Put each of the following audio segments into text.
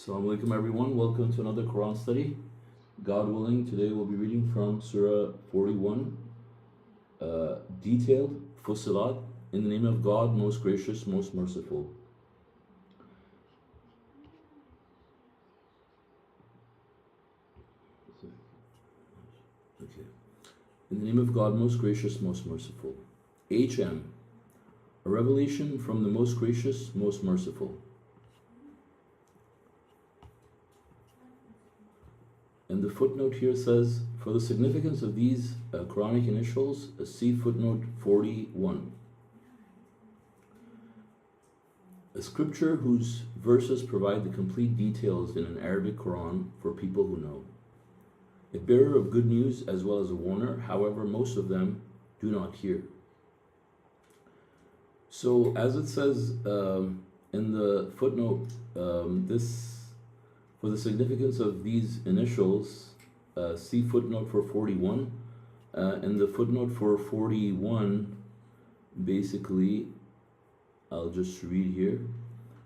Assalamu alaikum everyone, welcome to another Quran study. God willing, today we'll be reading from Surah 41, detailed, Fusilat, in the name of God, most gracious, most merciful. Okay. In the name of God, most gracious, most merciful. HM, a revelation from the most gracious, most merciful. And the footnote here says, for the significance of these Quranic initials, see footnote 41. A scripture whose verses provide the complete details in an Arabic Quran for people who know. A bearer of good news as well as a warner, however, most of them do not hear. So, as it says in the footnote, for the significance of these initials, see footnote for 41. And the footnote for 41, basically, I'll just read here.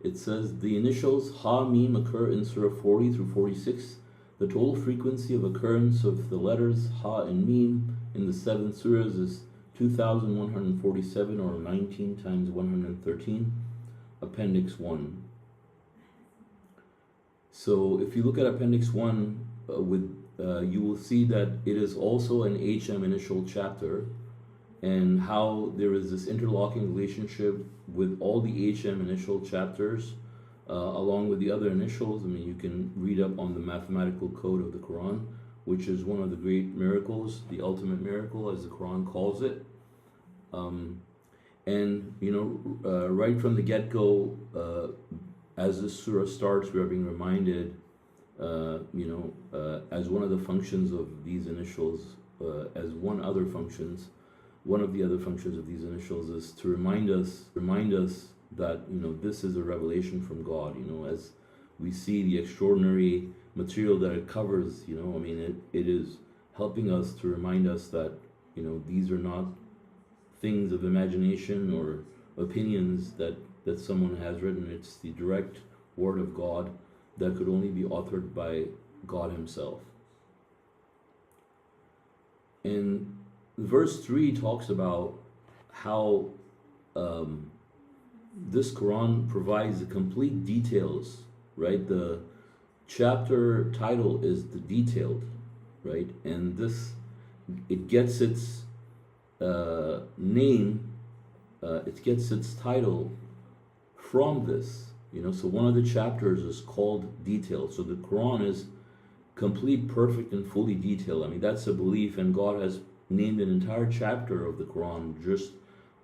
It says, the initials Ha, Mim occur in Surah 40 through 46. The total frequency of occurrence of the letters Ha and Mim in the 7 surahs is 2,147, or 19 times 113, Appendix 1. So if you look at Appendix 1, you will see that it is also an HM initial chapter, and how there is this interlocking relationship with all the HM initial chapters, along with the other initials. I mean, you can read up on the mathematical code of the Quran, which is one of the great miracles, the ultimate miracle, as the Quran calls it. And, right from the get-go, as this surah starts, we are being reminded, as one of the functions of these initials, one of the other functions of these initials is to remind us that, this is a revelation from God, as we see the extraordinary material that it covers, it is helping us to remind us that, these are not things of imagination or opinions that someone has written. It's the direct word of God that could only be authored by God himself. And verse 3 talks about how this Quran provides the complete details, right? The chapter title is the detailed, right? And it gets its name, it gets its title from this, so one of the chapters is called detailed. So the Quran is complete, perfect, and fully detailed. I mean, that's a belief, and God has named an entire chapter of the Quran just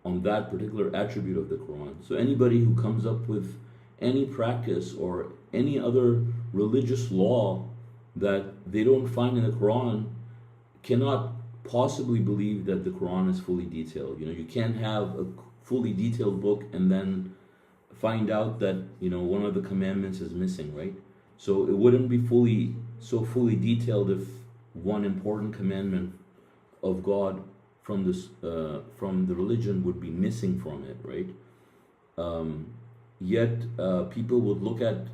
on that particular attribute of the Quran. So anybody who comes up with any practice or any other religious law that they don't find in the Quran cannot possibly believe that the Quran is fully detailed. You can't have a fully detailed book and then find out that one of the commandments is missing, right? So it wouldn't be fully detailed if one important commandment of God from the religion would be missing from it, right? Yet people would look at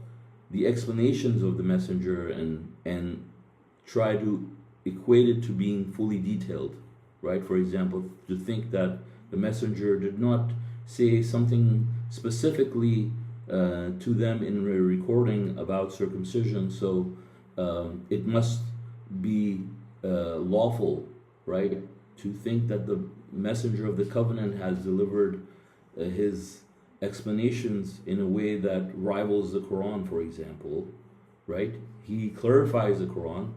the explanations of the messenger and try to equate it to being fully detailed, right? For example, to think that the messenger did not say something specifically to them in a recording about circumcision, so it must be lawful, right, to think that the messenger of the covenant has delivered his explanations in a way that rivals the Quran, for example, right? He clarifies the Quran,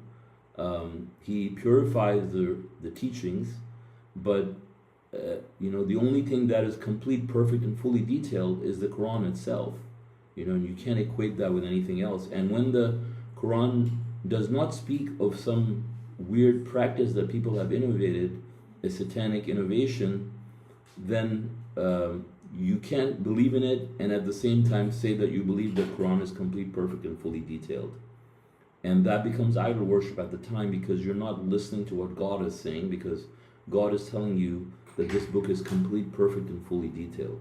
he purifies the teachings, but the only thing that is complete, perfect, and fully detailed is the Quran itself. And you can't equate that with anything else. And when the Quran does not speak of some weird practice that people have innovated, a satanic innovation, then you can't believe in it and at the same time say that you believe the Quran is complete, perfect, and fully detailed. And that becomes idol worship at the time, because you're not listening to what God is saying, because God is telling you that this book is complete, perfect, and fully detailed,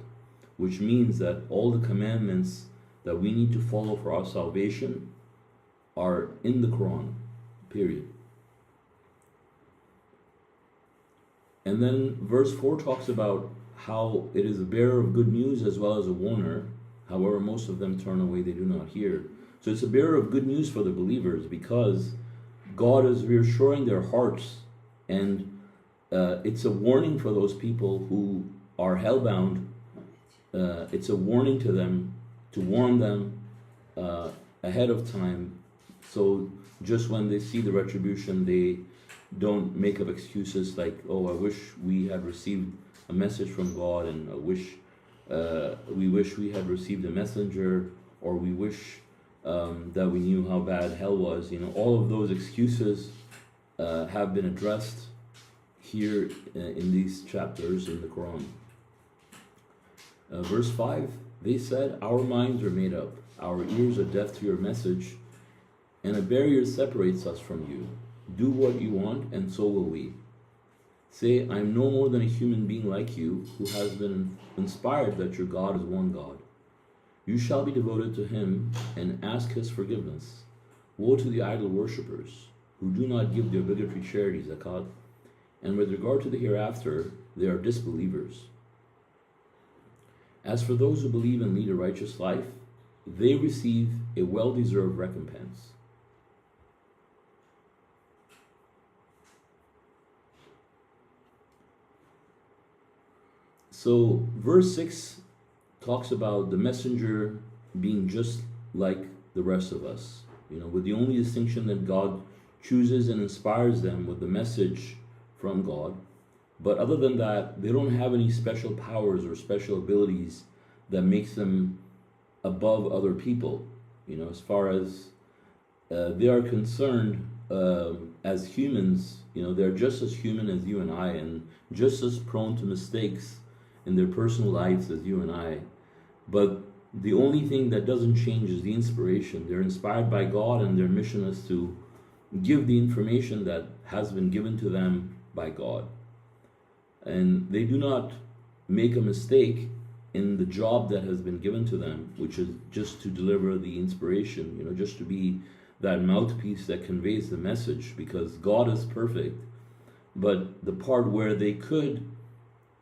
which means that all the commandments that we need to follow for our salvation are in the Quran, period. And then verse 4 talks about how it is a bearer of good news as well as a warner. However, most of them turn away, they do not hear. So it's a bearer of good news for the believers because God is reassuring their hearts, and it's a warning for those people who are hellbound. It's a warning to them, to warn them ahead of time, so just when they see the retribution, they don't make up excuses like, oh, I wish we had received a message from God, and we wish we had received a messenger, or we wish that we knew how bad hell was. All of those excuses have been addressed here in these chapters in the Quran. Verse 5, they said, our minds are made up, our ears are deaf to your message, and a barrier separates us from you. Do what you want, and so will we. Say, I am no more than a human being like you, who has been inspired that your God is one God. You shall be devoted to him and ask his forgiveness. Woe to the idol worshippers, who do not give the obligatory charity, zakat, and with regard to the hereafter, they are disbelievers. As for those who believe and lead a righteous life, they receive a well-deserved recompense. So verse 6 talks about the messenger being just like the rest of us, with the only distinction that God chooses and inspires them with the message from God. But other than that, they don't have any special powers or special abilities that makes them above other people. As far as they are concerned, as humans, they're just as human as you and I, and just as prone to mistakes in their personal lives as you and I. But the only thing that doesn't change is the inspiration. They're inspired by God, and their mission is to give the information that has been given to them by God. And they do not make a mistake in the job that has been given to them, which is just to deliver the inspiration, just to be that mouthpiece that conveys the message, because God is perfect. But the part where they could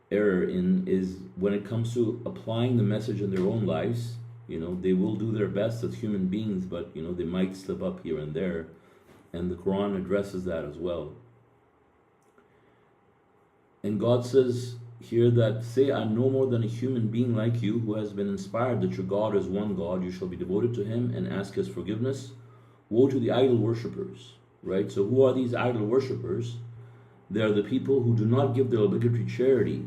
error in is when it comes to applying the message in their own lives. They will do their best as human beings, but they might slip up here and there, and the Quran addresses that as well. And God says here that, say, I'm no more than a human being like you, who has been inspired that your God is one God. You shall be devoted to him and ask his forgiveness. Woe to the idol worshippers, right? So who are these idol worshippers? They are the people who do not give their obligatory charity.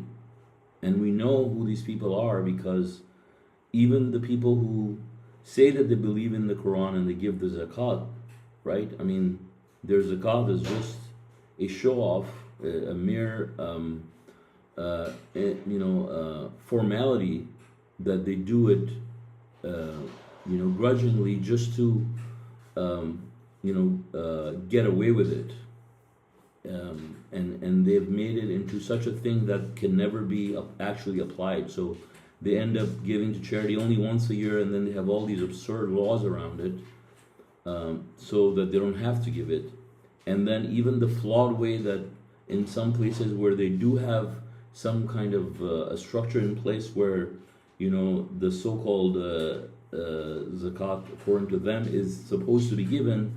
And we know who these people are, because even the people who say that they believe in the Quran and they give the zakat, right? I mean, their zakat is just a show-off, a mere formality that they do it grudgingly, just to get away with it, and they've made it into such a thing that can never be actually applied. So they end up giving to charity only once a year, and then they have all these absurd laws around it, so that they don't have to give it. And then even the flawed way that in some places where they do have some kind of a structure in place where the so-called zakat, according to them, is supposed to be given,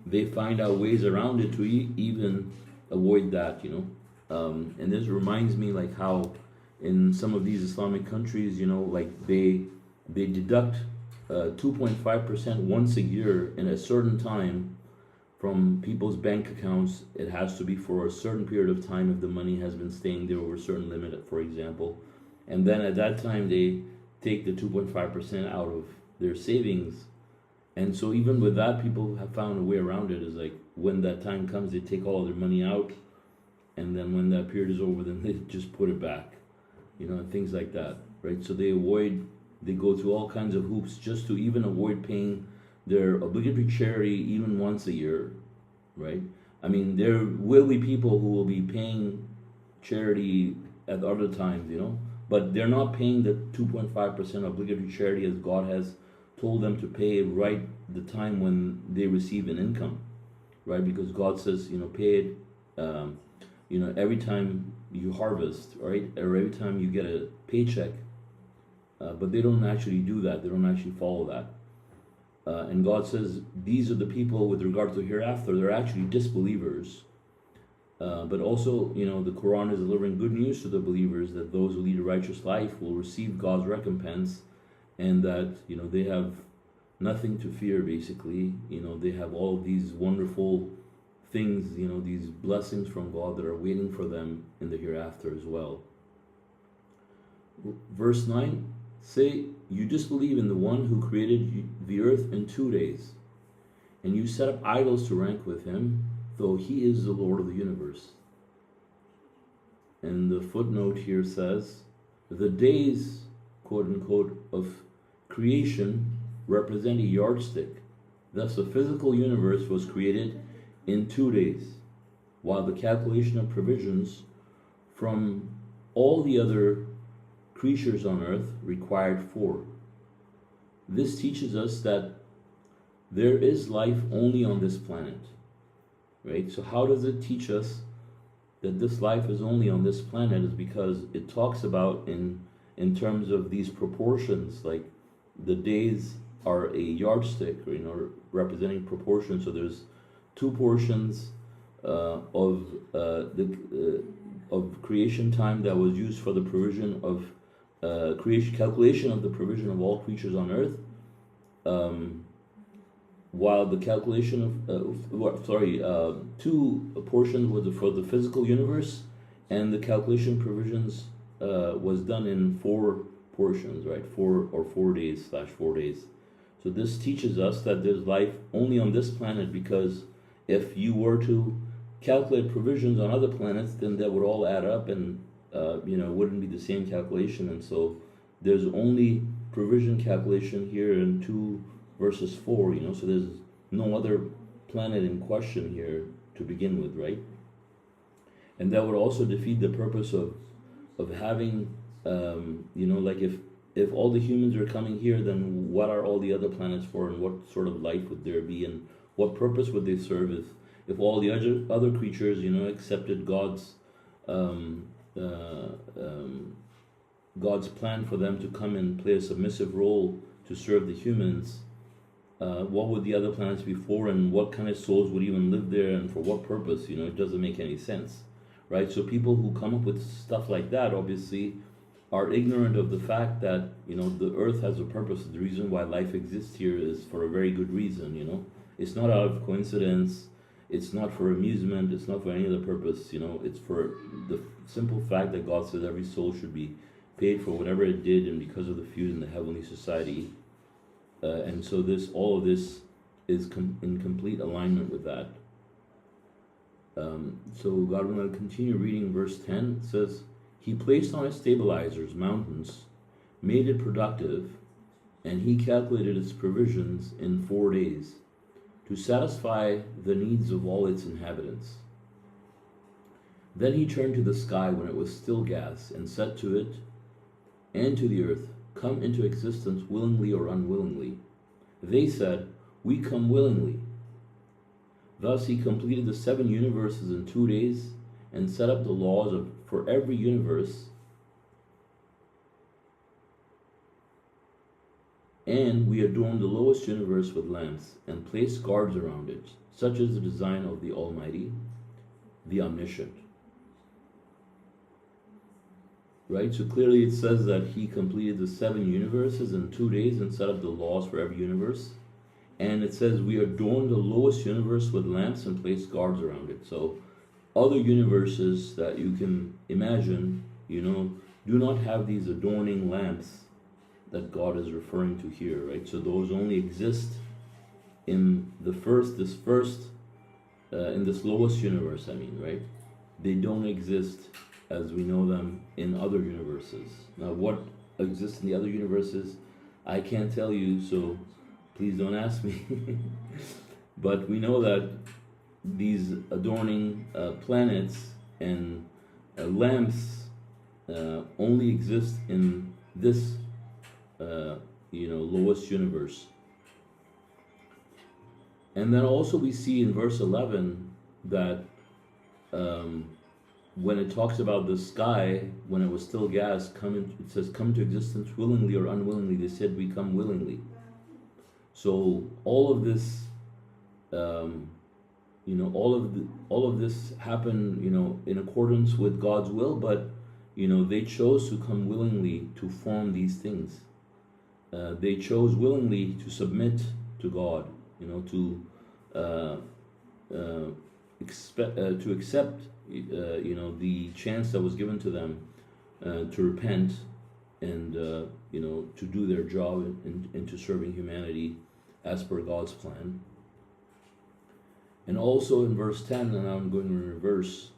they find out ways around it to even avoid that. And this reminds me like how in some of these Islamic countries, like they deduct 2.5% once a year in a certain time from people's bank accounts. It has to be for a certain period of time if the money has been staying there over a certain limit, for example. And then at that time they take the 2.5% out of their savings. And so even with that, people have found a way around it. Is like when that time comes, they take all their money out, and then when that period is over, then they just put it back, and things like that, right? So they go through all kinds of hoops just to even avoid paying their obligatory charity even once a year, right? I mean, there will be people who will be paying charity at other times, but they're not paying the 2.5% obligatory charity as God has told them to pay right the time when they receive an income, right? Because God says, pay it, every time you harvest, right? Or every time you get a paycheck. But they don't actually do that. They don't actually follow that. And God says these are the people with regard to hereafter. They're actually disbelievers. But also, the Quran is delivering good news to the believers that those who lead a righteous life will receive God's recompense, and that they have nothing to fear. Basically, they have all of these wonderful things, these blessings from God that are waiting for them in the hereafter as well. Verse 9, say, you disbelieve in the one who created the earth in 2 days, and you set up idols to rank with him, though he is the Lord of the universe. And the footnote here says, the days, quote unquote, of creation represent a yardstick. Thus, the physical universe was created in 2 days, while the calculation of provisions from all the other creatures on earth required 4. This teaches us that there is life only on this planet, right? So how does it teach us that this life is only on this planet? Is because it talks about in terms of these proportions, like the days are a yardstick, representing proportions. So there's 2 portions of creation time that was used for the provision of calculation of the provision of all creatures on earth, while the calculation of 2 portions was for the physical universe, and the calculation provisions was done in 4 portions, right? 4 days / 4 days. So this teaches us that there's life only on this planet, because if you were to calculate provisions on other planets, then that would all add up, and wouldn't be the same calculation. And so there's only provision calculation here in 2 verses 4, so there's no other planet in question here to begin with, right? And that would also defeat the purpose of having, like if all the humans are coming here, then what are all the other planets for, and what sort of life would there be, and what purpose would they serve if all the other creatures, accepted God's plan for them to come and play a submissive role to serve the humans? What would the other planets be for, and what kind of souls would even live there, and for what purpose? It doesn't make any sense, right? So people who come up with stuff like that obviously are ignorant of the fact that the earth has a purpose. The reason why life exists here is for a very good reason. It's not out of coincidence. It's not for amusement. It's not for any other purpose. It's for the simple fact that God says every soul should be paid for whatever it did, and because of the feud in the heavenly society. And so all of this is in complete alignment with that. So God, we're going to continue reading verse 10. It says, he placed on its stabilizers mountains, made it productive, and he calculated its provisions in 4 days to satisfy the needs of all its inhabitants. Then he turned to the sky when it was still gas, and said to it and to the earth, come into existence willingly or unwillingly. They said, we come willingly. Thus he completed the 7 universes in 2 days, and set up the laws for every universe, and we adorned the lowest universe with lamps, and placed guards around it. Such is the design of the Almighty, the Omniscient. Right? So clearly it says that he completed the 7 universes in 2 days and set up the laws for every universe. And it says we adorned the lowest universe with lamps and placed guards around it. So other universes that you can imagine, do not have these adorning lamps that God is referring to here, right? So those only exist in in this lowest universe, right? They don't exist as we know them in other universes. Now, what exists in the other universes, I can't tell you, so please don't ask me. But we know that these adorning planets and lamps only exist in this lowest universe. And then also we see in verse 11 that when it talks about the sky, when it was still gas, it says, come to existence willingly or unwillingly. They said, we come willingly. So all of this, all of this happened, in accordance with God's will, but, they chose to come willingly to form these things. They chose willingly to submit to God, to accept, the chance that was given to them to repent and, to do their job into serving humanity as per God's plan. And also in verse 10, and I'm going in reverse,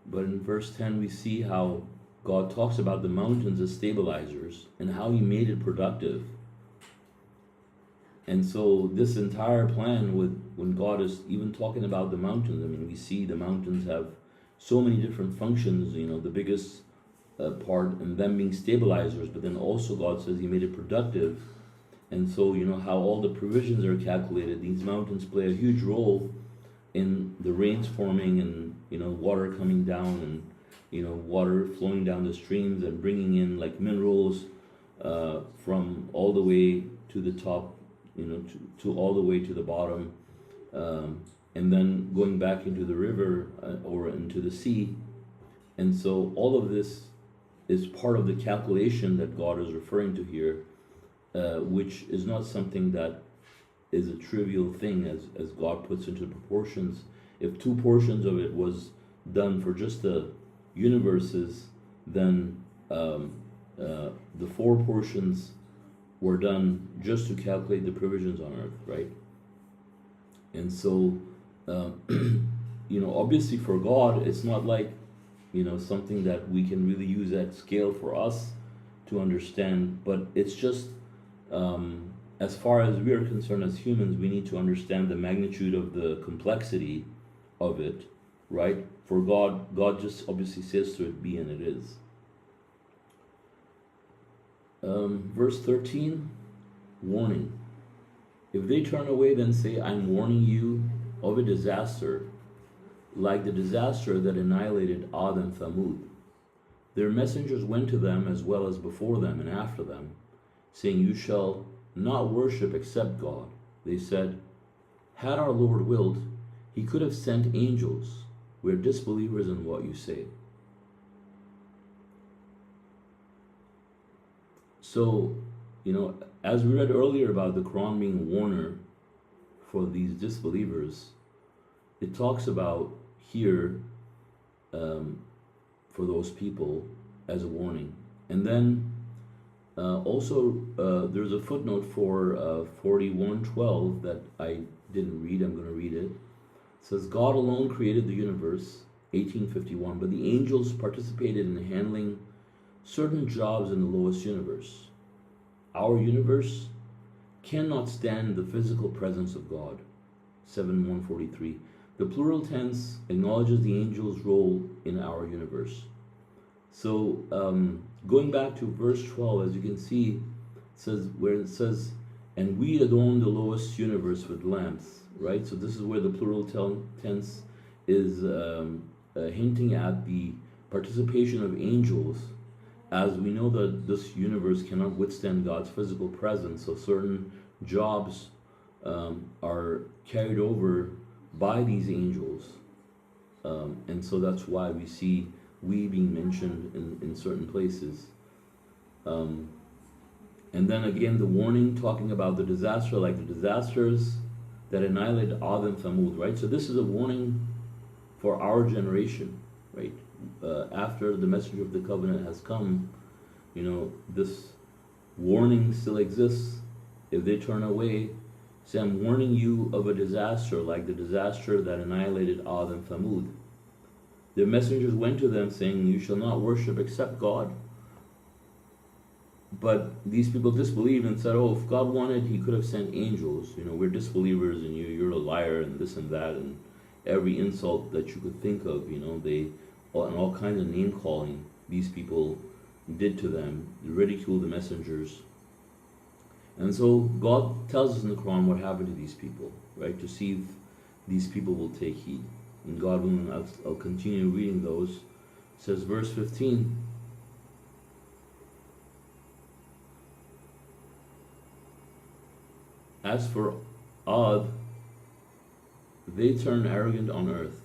but in verse 10 we see how God talks about the mountains as stabilizers and how He made it productive. And so this entire plan, when God is even talking about the mountains, I mean, we see the mountains have so many different functions, the biggest part in them being stabilizers, but then also God says He made it productive. And so, how all the provisions are calculated, these mountains play a huge role in the rains forming and, water coming down and, water flowing down the streams and bringing in like minerals from all the way to the top, to all the way to the bottom, and then going back into the river or into the sea. And so all of this is part of the calculation that God is referring to here, which is not something that is a trivial thing as God puts into proportions. If 2 portions of it was done for just the universes, then the 4 portions were done just to calculate the provisions on earth, right? And so, obviously for God, it's not like, something that we can really use at scale for us to understand, but it's just, as far as we are concerned as humans, we need to understand the magnitude of the complexity of it, right? For God just obviously says to it, be, and it is. Verse 13, warning. If they turn away, then say, I'm warning you of a disaster, like the disaster that annihilated Ad and Thamud. Their messengers went to them as well as before them and after them, saying, you shall not worship except God. They said, had our Lord willed, He could have sent angels. We're disbelievers in what you say. So, as we read earlier about the Quran being a warner for these disbelievers, it talks about here for those people as a warning. And then also there's a footnote for 41:12 that I didn't read. I'm going to read it. It says, God alone created the universe, 1851, but the angels participated in handling certain jobs in the lowest universe. Our universe cannot stand the physical presence of God, 7:143. The plural tense acknowledges the angels' role in our universe. So going back to verse 12, as you can see, it says, and we adorn the lowest universe with lamps, right? So this is where the plural tense is hinting at the participation of angels, as we know that this universe cannot withstand God's physical presence, so certain jobs are carried over by these angels, and so that's why we see we being mentioned in certain places. And then again the warning talking about the disaster, like the disasters that annihilated Ad and Thamud, right? So this is a warning for our generation, right? After the messenger of the covenant has come, this warning still exists. If they turn away, say, I'm warning you of a disaster like the disaster that annihilated Ad and Thamud. Their messengers went to them saying, you shall not worship except God. But these people disbelieved and said, oh, if God wanted, He could have sent angels. We're disbelievers in you, you're a liar, and this and that, and every insult that you could think of, and all kinds of name calling these people did to them, ridiculed the messengers. And so God tells us in the Quran what happened to these people, right? To see if these people will take heed. And God willing, I'll continue reading those. It says, verse 15. As for Ad, they turned arrogant on earth,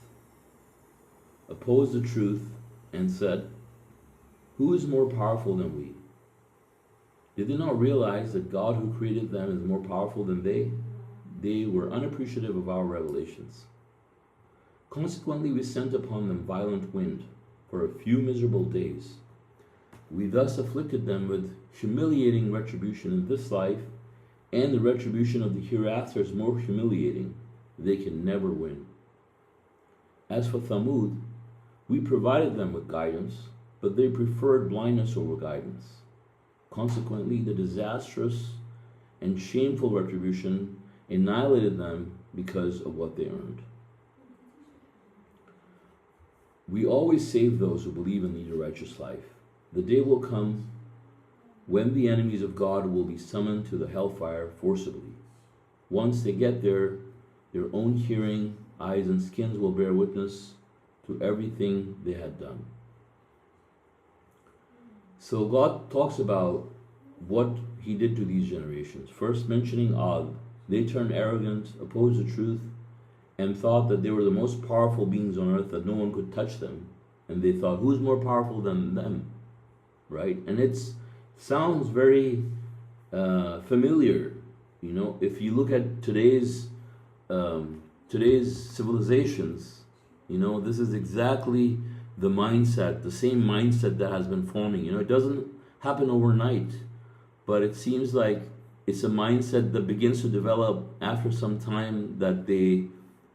opposed the truth, and said, "Who is more powerful than we?" Did they not realize that God who created them is more powerful than they? They were unappreciative of our revelations. Consequently, we sent upon them violent wind for a few miserable days. We thus afflicted them with humiliating retribution in this life, and the retribution of the hereafter is more humiliating. They can never win. As for Thamud, we provided them with guidance, but they preferred blindness over guidance. Consequently, the disastrous and shameful retribution annihilated them because of what they earned. We always save those who believe and lead a righteous life. The day will come when the enemies of God will be summoned to the hellfire forcibly. Once they get there, their own hearing, eyes, and skins will bear witness to everything they had done. So God talks about what He did to these generations. First mentioning Ad. They turned arrogant, opposed the truth, and thought that they were the most powerful beings on earth, that no one could touch them. And they thought, who's more powerful than them? Right? And it sounds very familiar. You know, if you look at today's civilizations, you know, this is exactly the mindset, the same mindset that has been forming. You know, it doesn't happen overnight, but it seems like it's a mindset that begins to develop after some time, that they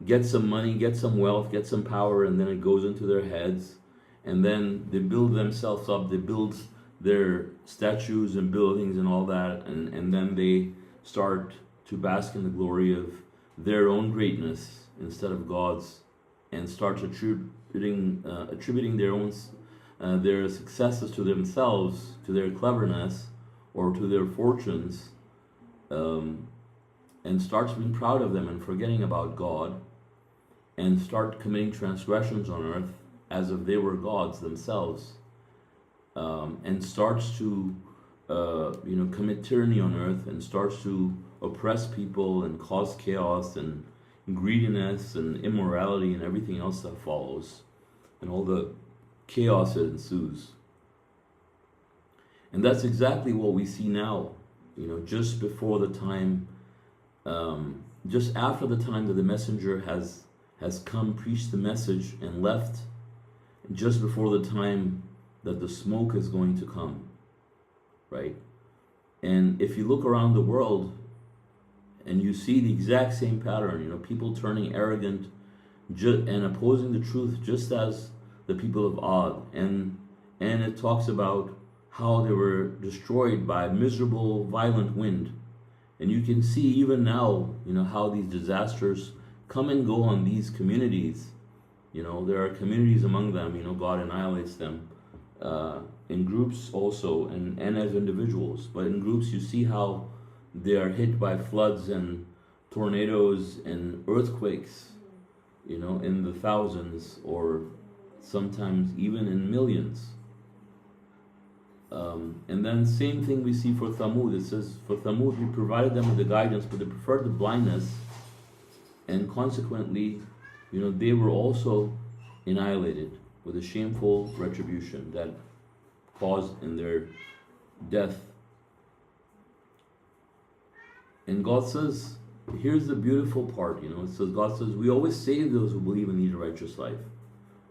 get some money, get some wealth, get some power, and then it goes into their heads, and then they build themselves up, they build their statues and buildings and all that, and then they start to bask in the glory of their own greatness instead of God's, and start attributing their own their successes to themselves, to their cleverness, or to their fortunes, and starts being proud of them and forgetting about God, and start committing transgressions on earth as if they were gods themselves, and starts to commit tyranny on earth, and starts to oppress people and cause chaos and greediness and immorality and everything else that follows, and all the chaos that ensues. And that's exactly what we see now. You know, just before the time, just after the time that the messenger has come, preached the message, and left, just before the time that the smoke is going to come, right? And if you look around the world, and you see the exact same pattern, you know, people turning arrogant and opposing the truth, just as the people of Ad. And it talks about how they were destroyed by miserable, violent wind. And you can see even now, you know, how these disasters come and go on these communities. You know, there are communities among them, you know, God annihilates them in groups also, and as individuals. But in groups, you see how they are hit by floods and tornadoes and earthquakes, you know, in the thousands, or sometimes even in millions. And then same thing we see for Thamud. It says, for Thamud we provided them with the guidance, but they preferred the blindness, and consequently, you know, they were also annihilated with a shameful retribution that caused in their death. And God says, here's the beautiful part, you know, it says, God says, we always save those who believe and lead a righteous life.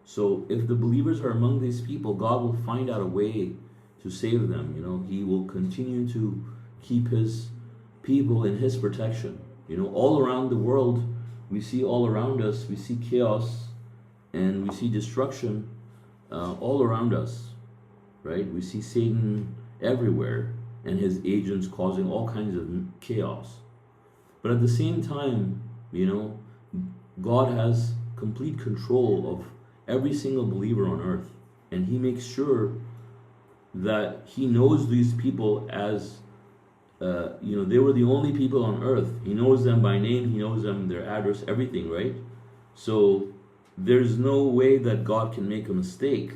So if the believers are among these people, God will find out a way to save them. You know, He will continue to keep His people in His protection. You know, all around the world, we see all around us, we see chaos and we see destruction all around us, right? We see Satan everywhere and his agents causing all kinds of chaos. But at the same time, you know, God has complete control of every single believer on earth, and He makes sure that He knows these people as they were the only people on earth. He knows them by name, he knows them, their address, everything, right? So there's no way that God can make a mistake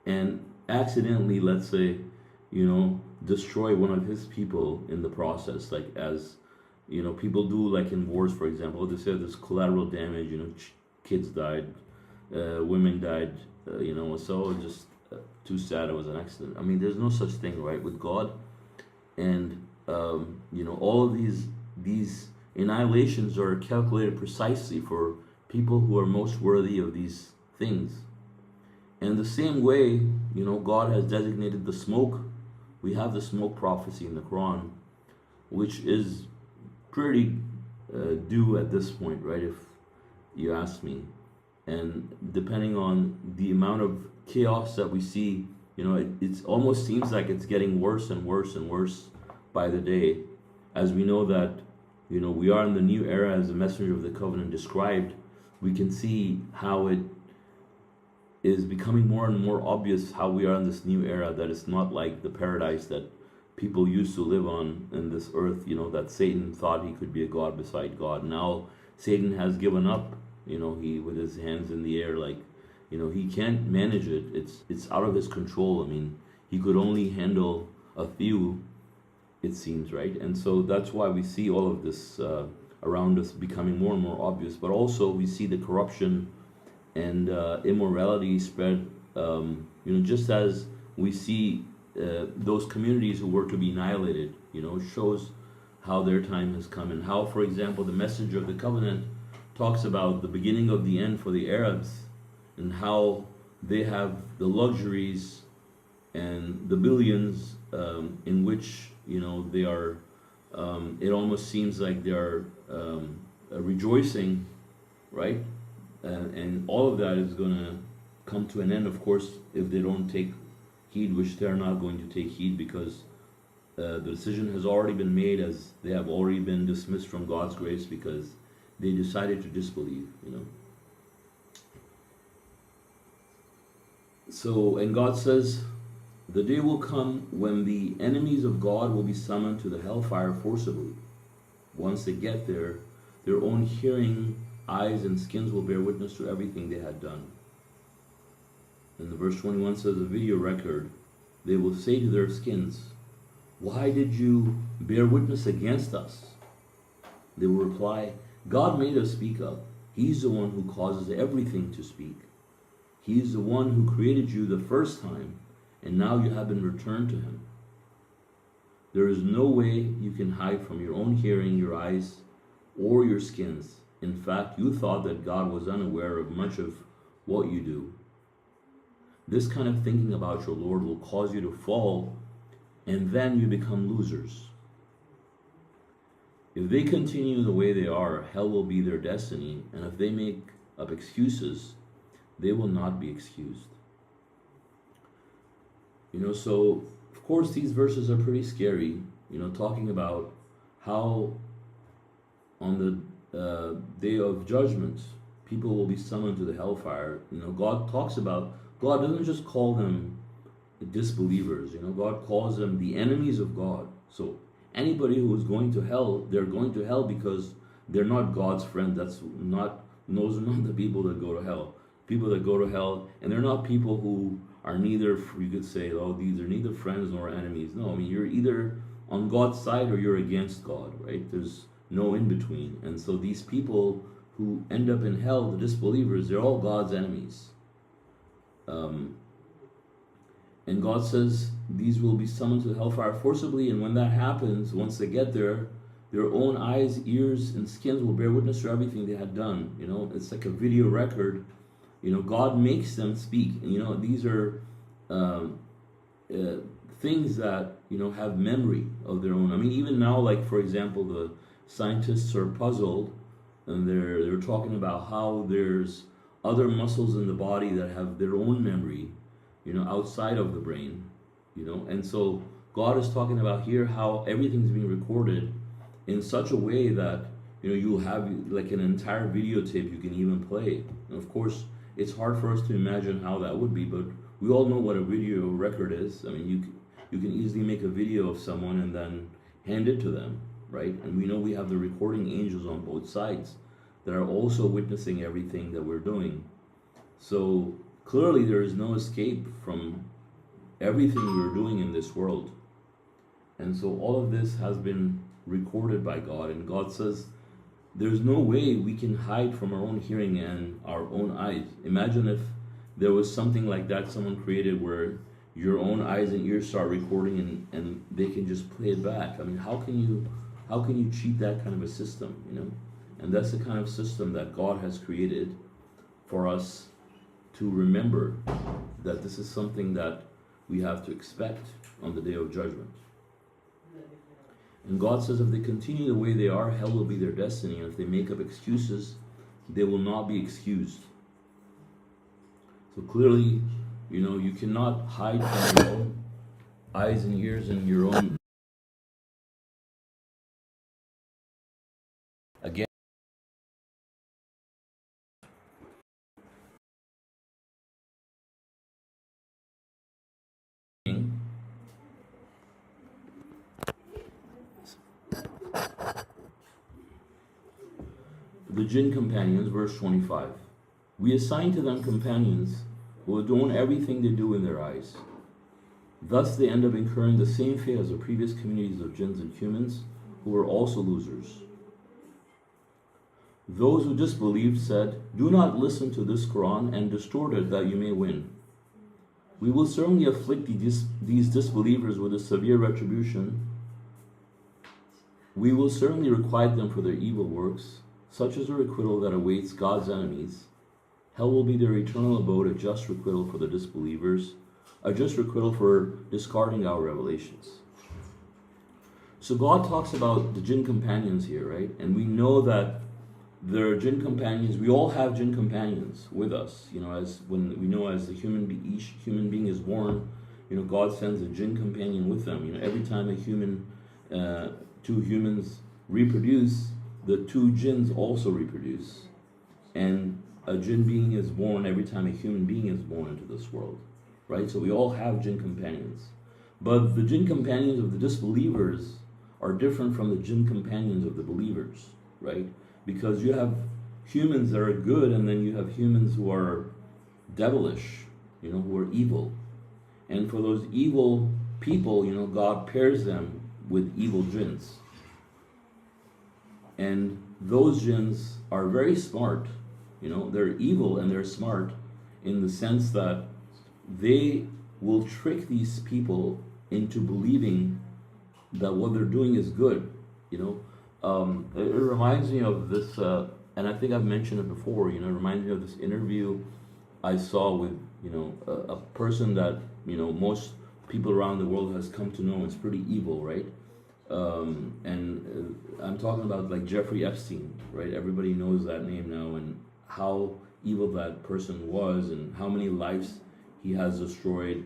and accidentally, let's say, destroy one of his people in the process, like as people do, like in wars, for example. They say there's collateral damage, kids died, women died, so just too sad, it was an accident. I mean, there's no such thing, right, with God. And all of these annihilations are calculated precisely for people who are most worthy of these things. And the same way, God has designated the smoke. We have the smoke prophecy in the Quran, which is pretty due at this point, right, if you ask me. And depending on the amount of chaos that we see, it almost seems like it's getting worse and worse and worse by the day, as we know that we are in the new era, as the messenger of the covenant described. We can see how it is becoming more and more obvious how we are in this new era, that it's not like the paradise that people used to live on in this earth, that Satan thought he could be a god beside God. Now Satan has given up, he with his hands in the air, like, he can't manage it. It's out of his control. I mean, he could only handle a few, it seems, right? And so that's why we see all of this around us becoming more and more obvious. But also we see the corruption and immorality spread, just as we see those communities who were to be annihilated, shows how their time has come, and how, for example, the messenger of the covenant talks about the beginning of the end for the Arabs, and how they have the luxuries and the billions in which they are. It almost seems like they are rejoicing, right? And all of that is going to come to an end, of course, if they don't take heed, which they are not going to take heed, because the decision has already been made, as they have already been dismissed from God's grace because they decided to disbelieve, So, and God says, the day will come when the enemies of God will be summoned to the hellfire forcibly. Once they get there, their own hearing, eyes, and skins will bear witness to everything they had done. And the verse 21 says, a video record, they will say to their skins, why did you bear witness against us? They will reply, God made us speak up. He's the one who causes everything to speak. He's the one who created you the first time, and now you have been returned to him. There is no way you can hide from your own hearing, your eyes, or your skins. In fact, you thought that God was unaware of much of what you do. This kind of thinking about your Lord will cause you to fall, and then you become losers. If they continue the way they are, hell will be their destiny, and if they make up excuses, they will not be excused. So, of course, these verses are pretty scary, talking about how on the day of judgment, people will be summoned to the hellfire. God talks about, God doesn't just call them disbelievers, God calls them the enemies of God. So anybody who is going to hell, they're going to hell because they're not God's friend. Those are not the people that go to hell. People that go to hell, and they're not people who are neither, you could say, these are neither friends nor enemies. No, I mean, you're either on God's side or you're against God, right? There's no in between. And so these people who end up in hell, the disbelievers, they're all God's enemies. And God says these will be summoned to the hellfire forcibly, and when that happens, once they get there, their own eyes, ears, and skins will bear witness to everything they had done. It's like a video record. God makes them speak. And, these are things that, have memory of their own. I mean, even now, like, for example, the scientists are puzzled, and they're talking about how there's other muscles in the body that have their own memory, outside of the brain, and so God is talking about here how everything's being recorded in such a way that, you'll have like an entire videotape you can even play. And of course, it's hard for us to imagine how that would be, but we all know what a video record is. I mean, you can easily make a video of someone and then hand it to them, right? And we know we have the recording angels on both sides that are also witnessing everything that we're doing. So clearly there is no escape from everything we're doing in this world. And so all of this has been recorded by God, and God says there's no way we can hide from our own hearing and our own eyes. Imagine if there was something like that someone created where your own eyes and ears start recording and they can just play it back. I mean, how can you cheat that kind of a system, you know? And that's the kind of system that God has created for us to remember that this is something that we have to expect on the day of judgment. And God says if they continue the way they are, hell will be their destiny. And if they make up excuses, they will not be excused. So clearly, you know, you cannot hide from your own eyes and ears and your own. Again, the jinn companions, verse 25. We assign to them companions who adorn everything they do in their eyes. Thus they end up incurring the same fate as the previous communities of jinns and humans, who were also losers. Those who disbelieved said, "Do not listen to this Quran and distort it that you may win. We will certainly afflict these disbelievers with a severe retribution. We will certainly requite them for their evil works. Such is the requital that awaits God's enemies. Hell will be their eternal abode, a just requital for the disbelievers, a just requital for discarding our revelations." So God talks about the jinn companions here, right? And we know that there are jinn companions. We all have jinn companions with us. You know, as the each human being is born, you know, God sends a jinn companion with them. You know, every time two humans reproduce, the two jinns also reproduce. And a jinn being is born every time a human being is born into this world, right? So we all have jinn companions. But the jinn companions of the disbelievers are different from the jinn companions of the believers, right? Because you have humans that are good, and then you have humans who are devilish, you know, who are evil. And for those evil people, you know, God pairs them with evil jinns. And those jinns are very smart. You know, they're evil and they're smart in the sense that they will trick these people into believing that what they're doing is good, you know. It reminds me of this, and I think I've mentioned it before, you know, it reminds me of this interview I saw with, you know, a person that, you know, most people around the world has come to know is pretty evil, right? I'm talking about like Jeffrey Epstein, right? Everybody knows that name now, and how evil that person was and how many lives he has destroyed.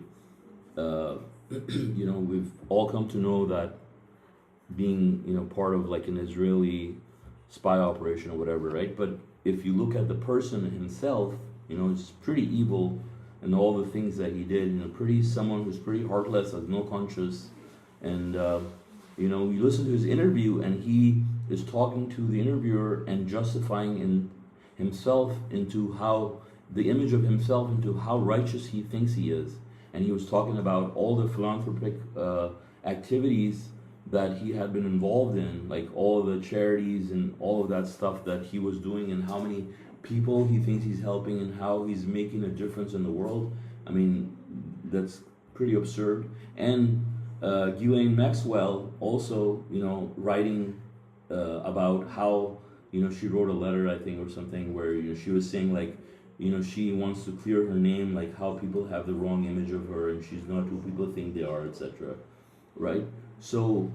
You know, we've all come to know that being, you know, part of like an Israeli spy operation or whatever, right? But if you look at the person himself, you know, it's pretty evil, and all the things that he did, you know, someone who's pretty heartless, has no conscience. And you know, you listen to his interview and he is talking to the interviewer and justifying himself into how, the image of himself into how righteous he thinks he is. And he was talking about all the philanthropic activities that he had been involved in, like all the charities and all of that stuff that he was doing, and how many people he thinks he's helping and how he's making a difference in the world. I mean, that's pretty absurd. And Ghislaine Maxwell also, you know, writing about how, you know, she wrote a letter, I think, or something, where, you know, she was saying like, you know, she wants to clear her name, like how people have the wrong image of her and she's not who people think they are, etc. Right? So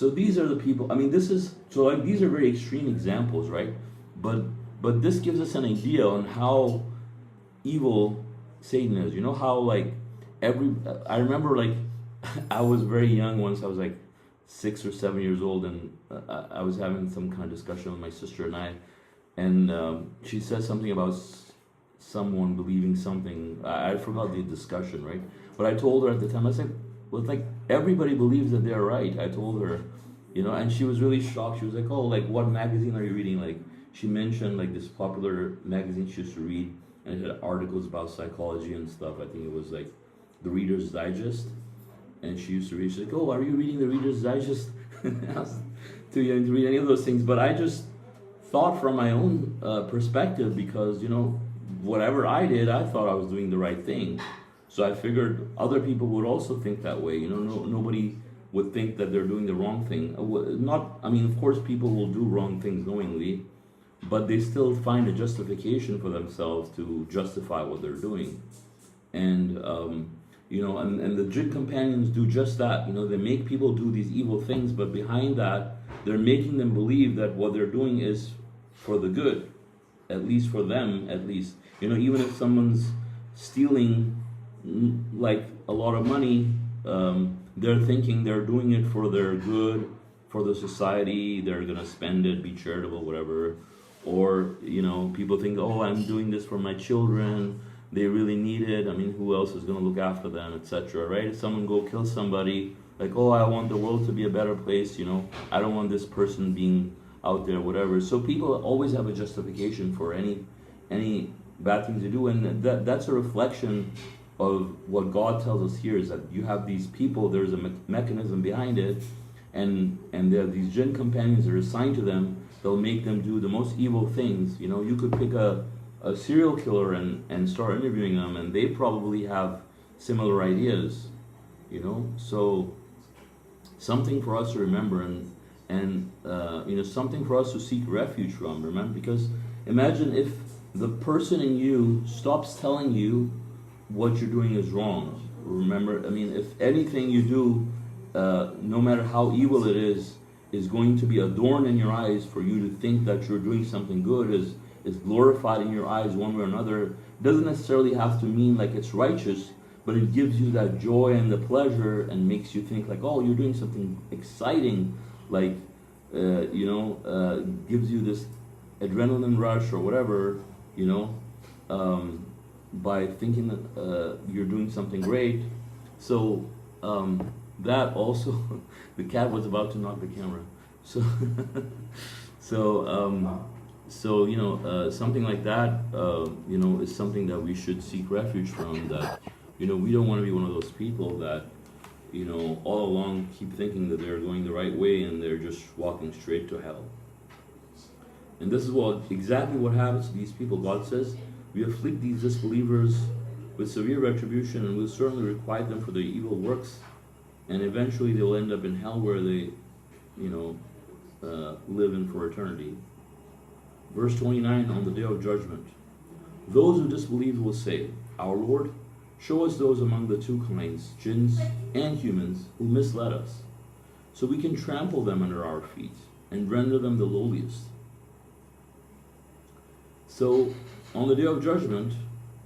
these are the people. I mean, these are very extreme examples, right? But this gives us an idea on how evil Satan is. You know how like I remember like I was very young once. I was like 6 or 7 years old, and I was having some kind of discussion with my sister and I, and she said something about someone believing something. I forgot the discussion, right? But I told her at the time, I said, well, like, everybody believes that they're right. I told her, and she was really shocked. She was like, oh, like what magazine are you reading? Like she mentioned like this popular magazine she used to read, and it had articles about psychology and stuff. I think it was like the Reader's Digest, and she used to read. She's like, oh, are you reading the Reader's Digest? I was too young to read any of those things, but I just thought from my own perspective, because whatever I did, I thought I was doing the right thing. So I figured other people would also think that way. Nobody would think that they're doing the wrong thing. Of course, people will do wrong things knowingly, but they still find a justification for themselves to justify what they're doing. And and the jinn companions do just that. They make people do these evil things, but behind that, they're making them believe that what they're doing is for the good, at least for them, at least. Even if someone's stealing like a lot of money, they're thinking they're doing it for their good, for the society. They're gonna spend it, be charitable, whatever. Or people think, oh, I'm doing this for my children. They really need it. I mean, who else is gonna look after them, etc. Right? If someone go kill somebody, like, oh, I want the world to be a better place. I don't want this person being out there, whatever. So people always have a justification for any bad thing to do, and that's a reflection of what God tells us here, is that you have these people, there's a mechanism behind it, and there are these jinn companions that are assigned to them. They'll make them do the most evil things. You could pick a serial killer and start interviewing them, and they probably have similar ideas. So something for us to remember, and something for us to seek refuge from. Remember, because imagine if the person in you stops telling you what you're doing is wrong. Remember, if anything you do, no matter how evil it is going to be a thorn in your eyes for you to think that you're doing something good, is glorified in your eyes one way or another. It doesn't necessarily have to mean like it's righteous, but it gives you that joy and the pleasure, and makes you think like, oh, you're doing something exciting, like gives you this adrenaline rush or whatever, by thinking that you're doing something great. So that also, the cat was about to knock the camera. So something like that, is something that we should seek refuge from. That we don't want to be one of those people that all along keep thinking that they're going the right way and they're just walking straight to hell. And this is exactly what happens to these people. God says, we afflict these disbelievers with severe retribution, and will certainly requite them for their evil works, and eventually they'll end up in hell, where they live in for eternity. Verse 29, on the day of judgment, those who disbelieve will say, our Lord, show us those among the two kinds, jinns and humans, who misled us, so we can trample them under our feet and render them the lowliest. So on the day of judgment,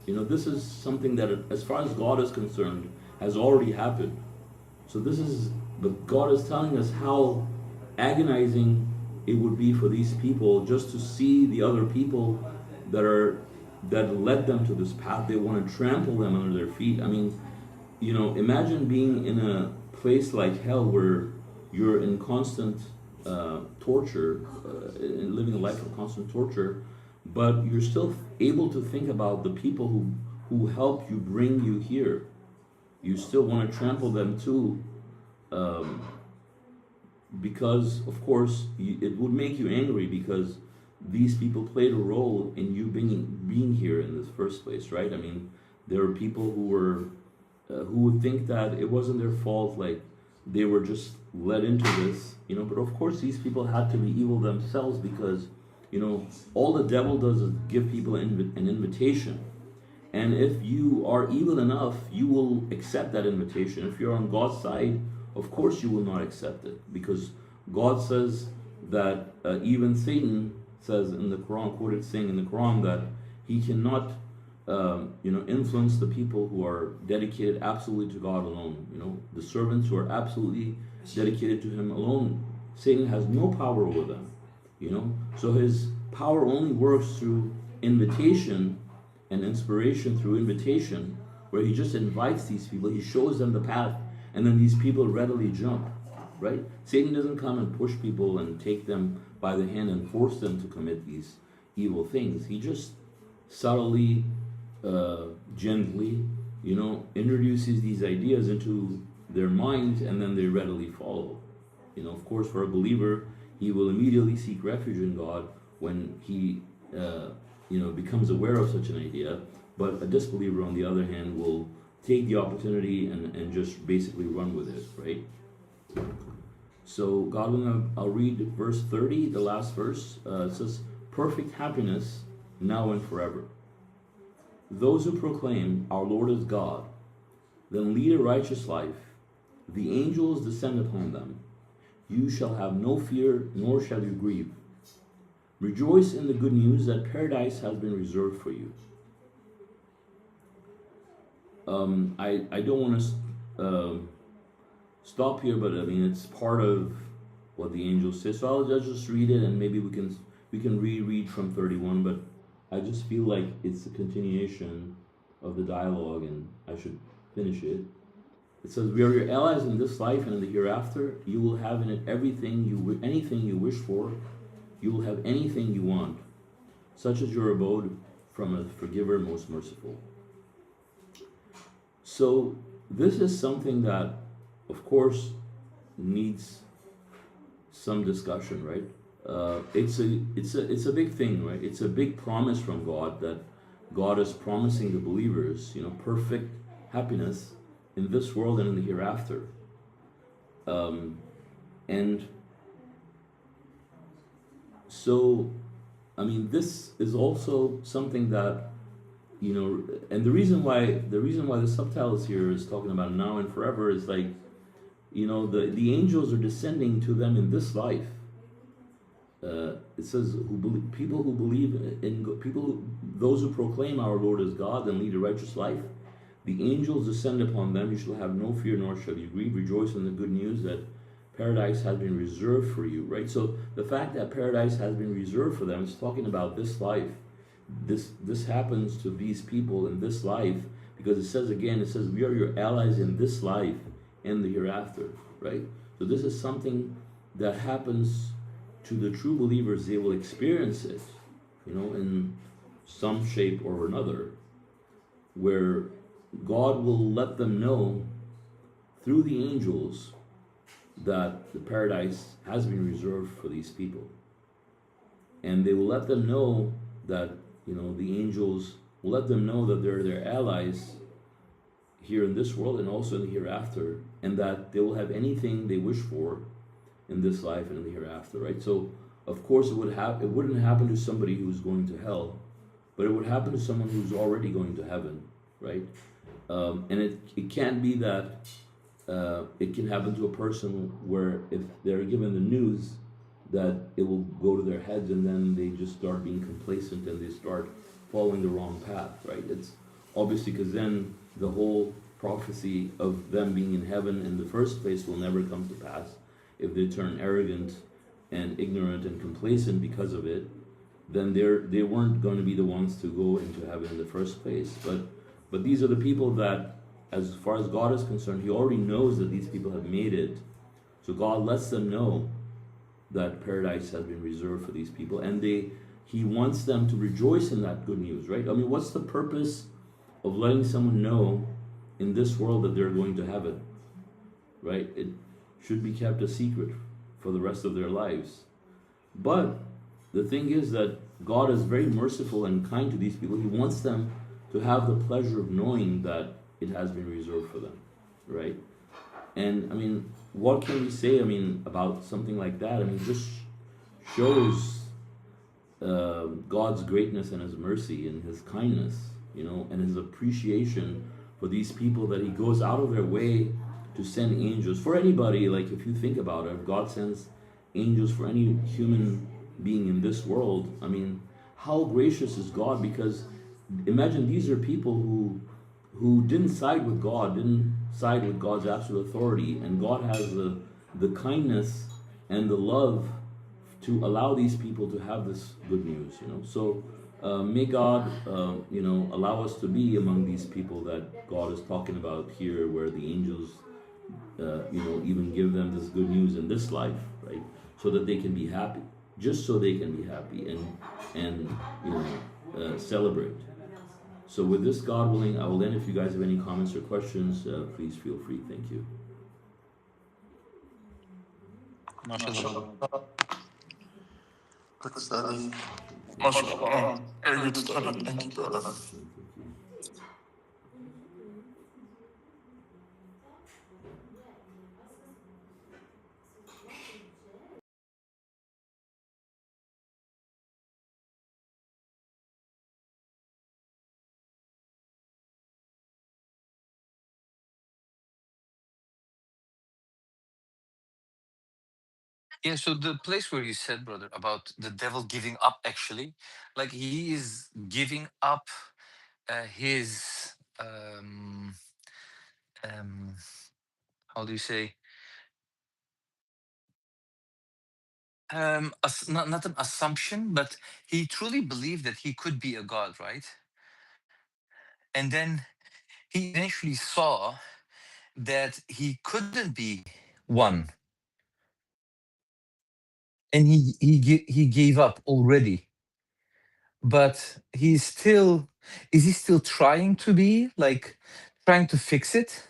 this is something that, as far as God is concerned, has already happened. So but God is telling us how agonizing it would be for these people just to see the other people that led them to this path. They want to trample them under their feet. Imagine being in a place like hell, where you're in constant torture, living a life of constant torture, but you're still able to think about the people who helped you bring you here. You still want to trample them too, because of course it would make you angry, because these people played a role in you being here in this first place, right? There are people who would think that it wasn't their fault, like they were just led into this, but of course these people had to be evil themselves, because all the devil does is give people an invitation. And if you are evil enough, you will accept that invitation. If you're on God's side, of course you will not accept it, because God says that even Satan says in the Quran, quoted saying in the Quran, that he cannot influence the people who are dedicated absolutely to God alone. The servants who are absolutely dedicated to him alone, Satan has no power over them. So his power only works through invitation and inspiration, through invitation, where he just invites these people, he shows them the path, and then these people readily jump, right? Satan doesn't come and push people and take them by the hand and force them to commit these evil things. He just subtly, gently, introduces these ideas into their minds, and then they readily follow. Of course, for a believer, he will immediately seek refuge in God when he, becomes aware of such an idea. But a disbeliever, on the other hand, will take the opportunity and just basically run with it, right? So, God willing, I'll read verse 30, the last verse. It says, perfect happiness now and forever. Those who proclaim our Lord is God, then lead a righteous life. The angels descend upon them. You shall have no fear, nor shall you grieve. Rejoice in the good news that paradise has been reserved for you. I don't want to stop here, but I mean it's part of what the angels say. So I'll just read it, and maybe we can reread from 31. But I just feel like it's a continuation of the dialogue, and I should finish it. It says, "We are your allies in this life and in the hereafter. You will have in it anything you wish for. You will have anything you want. Such is your abode from a forgiver most merciful." So this is something that, of course, needs some discussion, right? It's a big thing, right? It's a big promise from God that God is promising the believers, perfect happiness in this world and in the hereafter. And so, I mean, this is also something that, and the reason why the subtitles here is talking about now and forever is like, the angels are descending to them in this life. It says, those who proclaim our Lord as God and lead a righteous life, the angels descend upon them. You shall have no fear, nor shall you grieve. Rejoice in the good news that paradise has been reserved for you, right? So the fact that paradise has been reserved for them is talking about this life. This happens to these people in this life, because it says we are your allies in this life and the hereafter, right? So this is something that happens to the true believers. They will experience it, in some shape or another, where God will let them know through the angels that the paradise has been reserved for these people. And they will let them know that, the angels will let them know that they're their allies here in this world and also in the hereafter, and that they will have anything they wish for in this life and in the hereafter, right? So, of course, it wouldn't happen to somebody who's going to hell, but it would happen to someone who's already going to heaven, right? And it can't be that it can happen to a person where if they're given the news that it will go to their heads, and then they just start being complacent and they start following the wrong path, right? It's obviously because then the whole prophecy of them being in heaven in the first place will never come to pass. If they turn arrogant and ignorant and complacent because of it, then they weren't going to be the ones to go into heaven in the first place. But these are the people that, as far as God is concerned, He already knows that these people have made it. So God lets them know that paradise has been reserved for these people, and He wants them to rejoice in that good news, right? I mean, what's the purpose of letting someone know in this world that they're going to heaven, right? It should be kept a secret for the rest of their lives. But the thing is that God is very merciful and kind to these people. He wants them to have the pleasure of knowing that it has been reserved for them, right? And I mean, what can we say, about something like that? It just shows God's greatness and His mercy and His kindness, and His appreciation for these people, that He goes out of their way to send angels for anybody. Like, if you think about it, if God sends angels for any human being in this world, how gracious is God? Because imagine, these are people who didn't side with God, didn't side with God's absolute authority, and God has the kindness and the love to allow these people to have this good news, So may God, allow us to be among these people that God is talking about here, where the angels even give them this good news in this life, right? So that they can be happy, just so they can be happy and celebrate. So with this, God willing, I will end. If you guys have any comments or questions, please feel free. Thank you. MashaAllah. Good study. MashaAllah. Very good study. Thank you, brother. Thank you. Yeah, so the place where you said, brother, about the devil giving up, actually, like he is giving up his, um, how do you say, not an assumption, but he truly believed that he could be a god, right? And then he eventually saw that he couldn't be one, and he gave up already. But he's still, is he still trying to be, like, trying to fix it?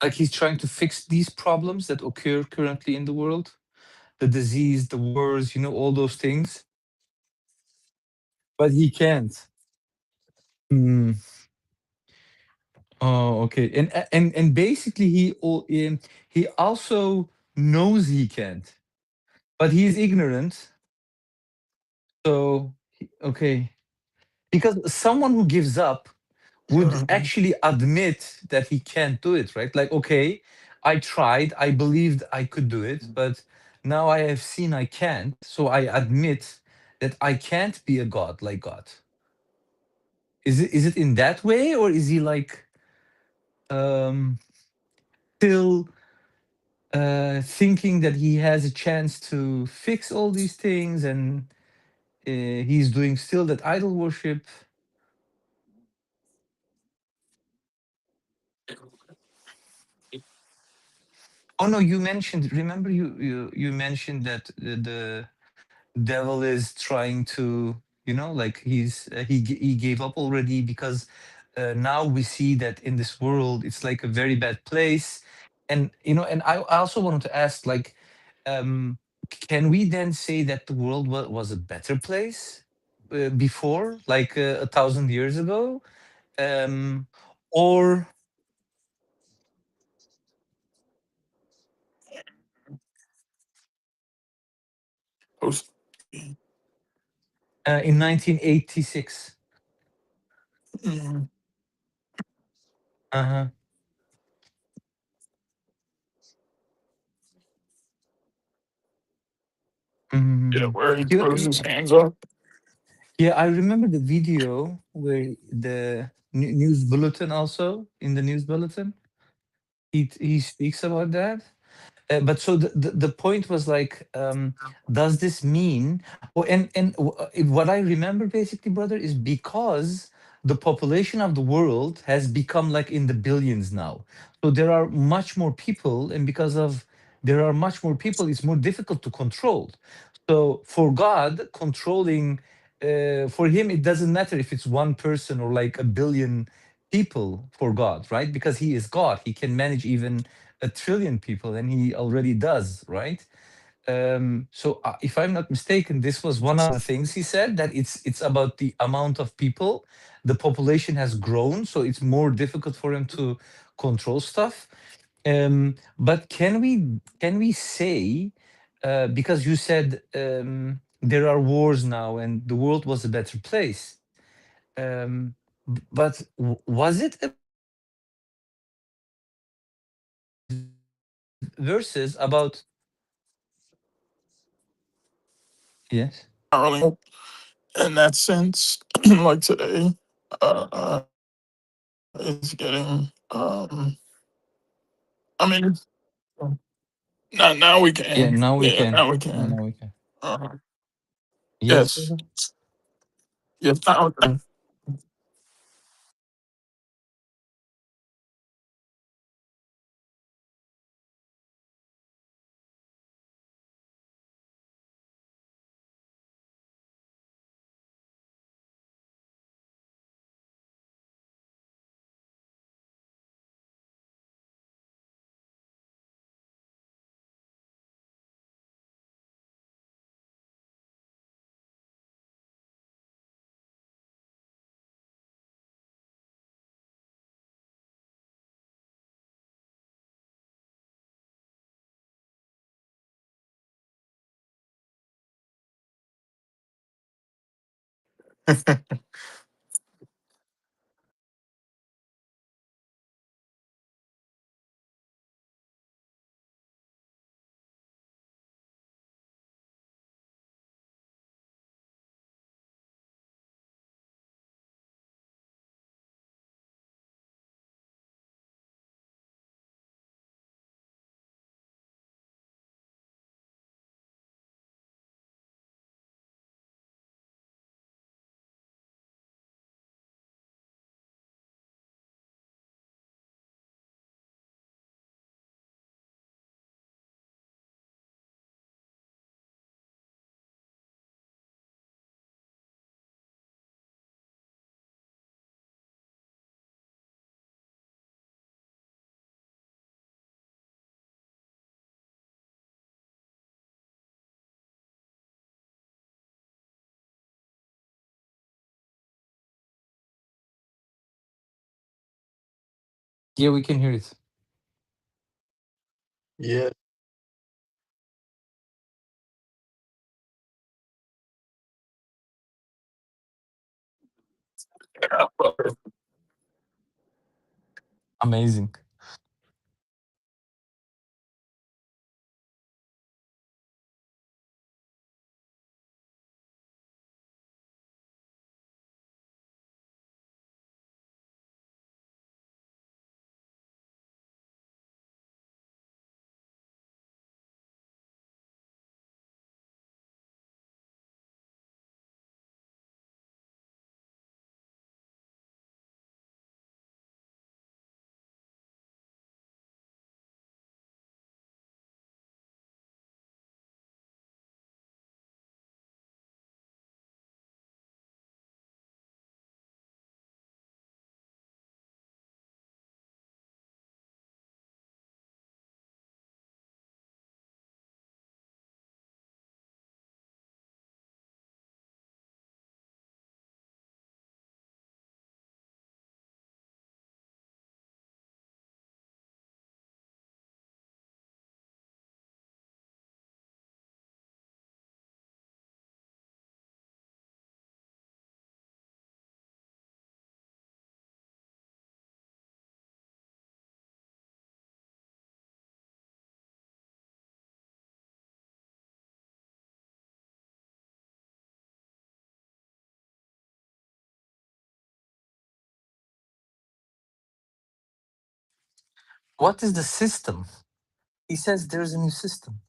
Like he's trying to fix these problems that occur currently in the world, the disease, the wars, all those things, but he can't. Hmm. Oh, okay. And basically he also knows he can't, but he's ignorant. So okay, because someone who gives up would actually admit that he can't do it, right? Like, okay, I tried, I believed I could do it, but now I have seen I can't, so I admit that I can't be a god like God. Is it in that way, or is he like um still thinking that he has a chance to fix all these things, and he's doing still that idol worship? Oh no, you mentioned, remember, you mentioned that the devil is trying to, like he gave up already, because now we see that in this world it's like a very bad place. And and I also wanted to ask, like, um can we then say that the world was a better place before, like 1,000 years ago, um or Post. in 1986? Mm, Uh-huh. yeah, Mhm. where he you, throws his hands up. Yeah, I remember the video where the news bulletin, also in the news bulletin, he speaks about that. But so the point was like, does this mean? Oh, and what I remember basically, brother, is because the population of the world has become like in the billions now. So there are much more people, and because of there are much more people, it's more difficult to control. So for God, controlling, for him, it doesn't matter if it's one person or like a billion people for God, right? Because he is God, he can manage even 1 trillion people, and he already does, right? So if I'm not mistaken, this was one of the things he said, that it's about the amount of people. The population has grown, so it's more difficult for him to control stuff. But can we say, because you said there are wars now and the world was a better place, but was it a verses about? Yes. Not really in that sense. Like today, uh, it's getting. I mean, now we Yeah, can. now we Yeah, can. now we Yeah, can. now we can. Uh, Yes, yes, brother? Yes, okay. Yeah, we can hear it. Yeah. Amazing. What is the system? He says there's a new system.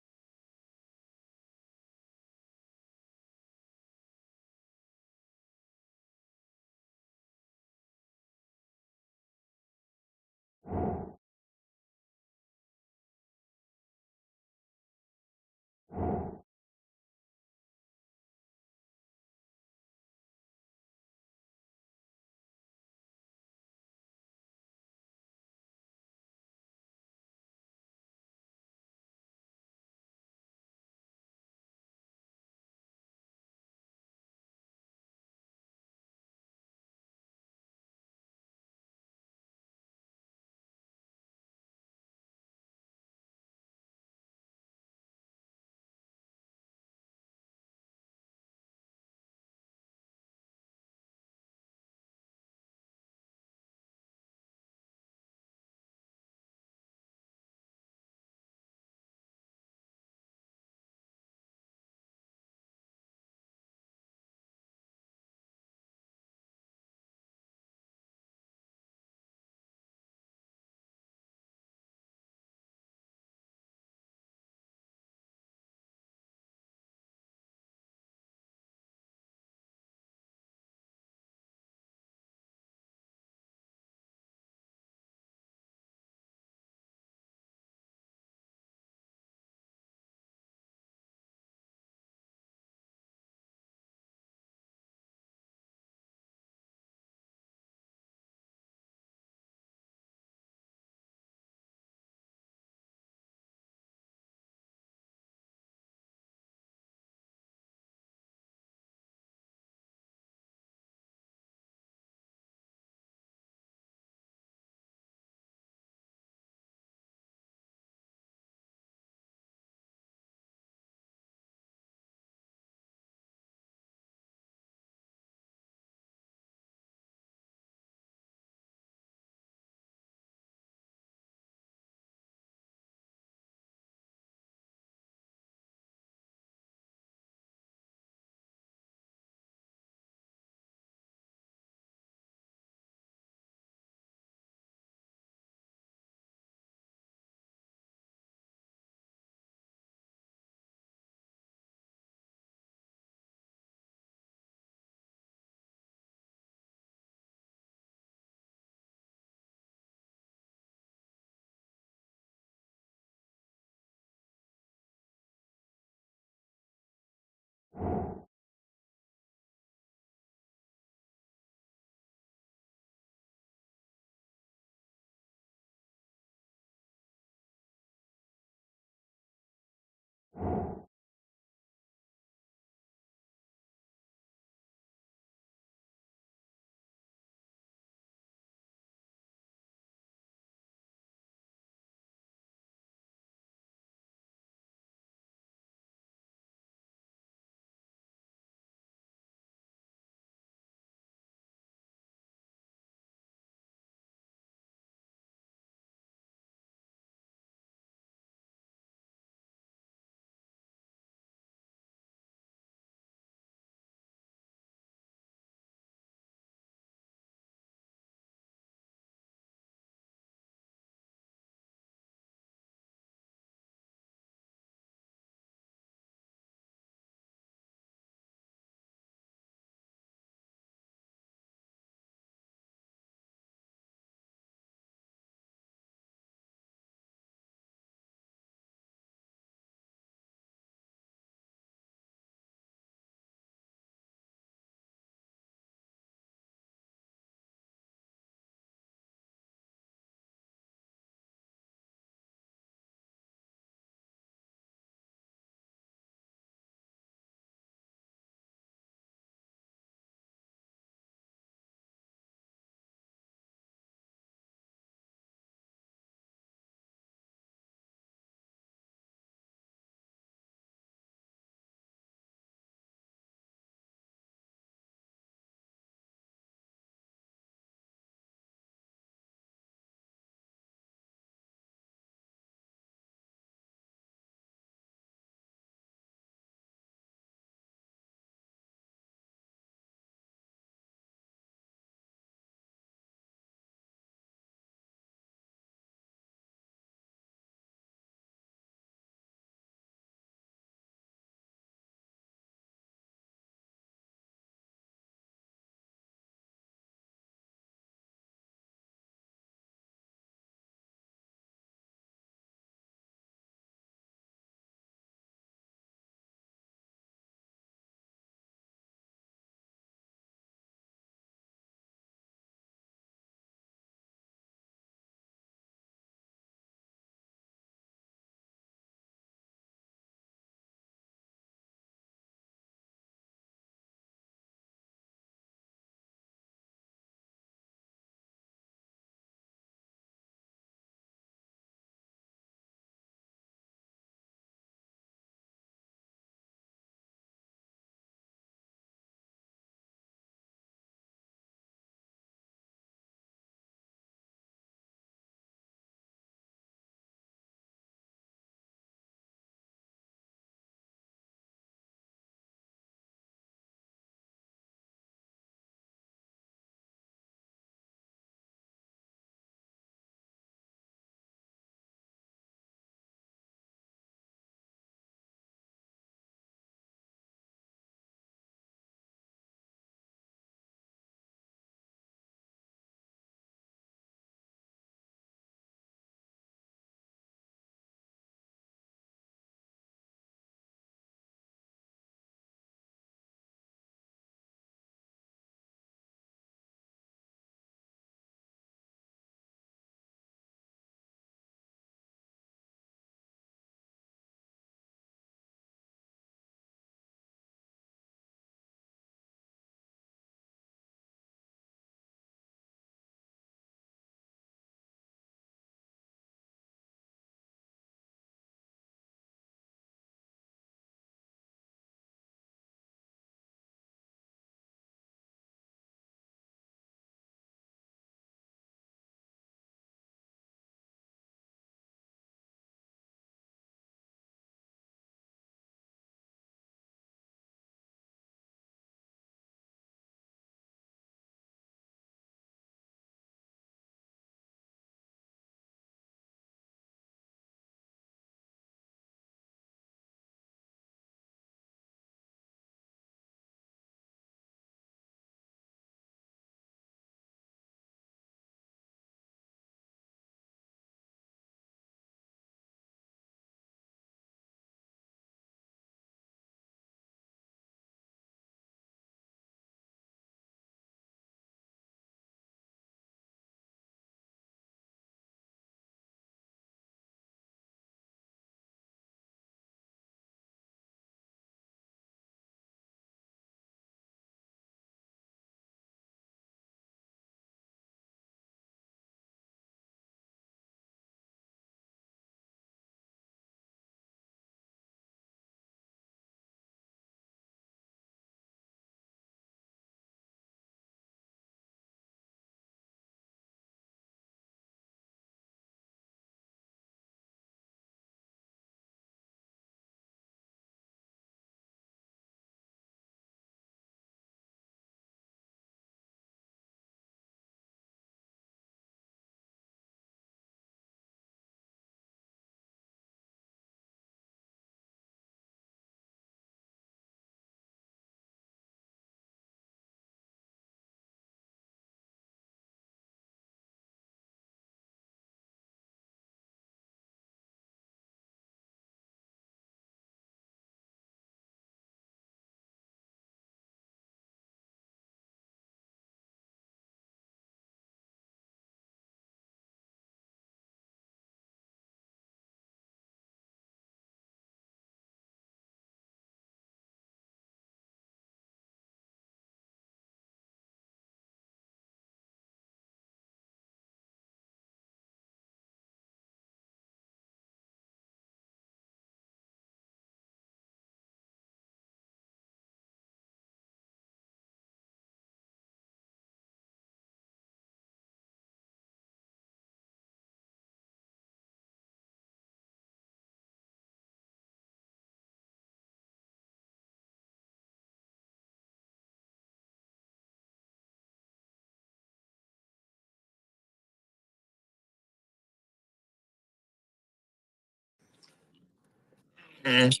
Mm,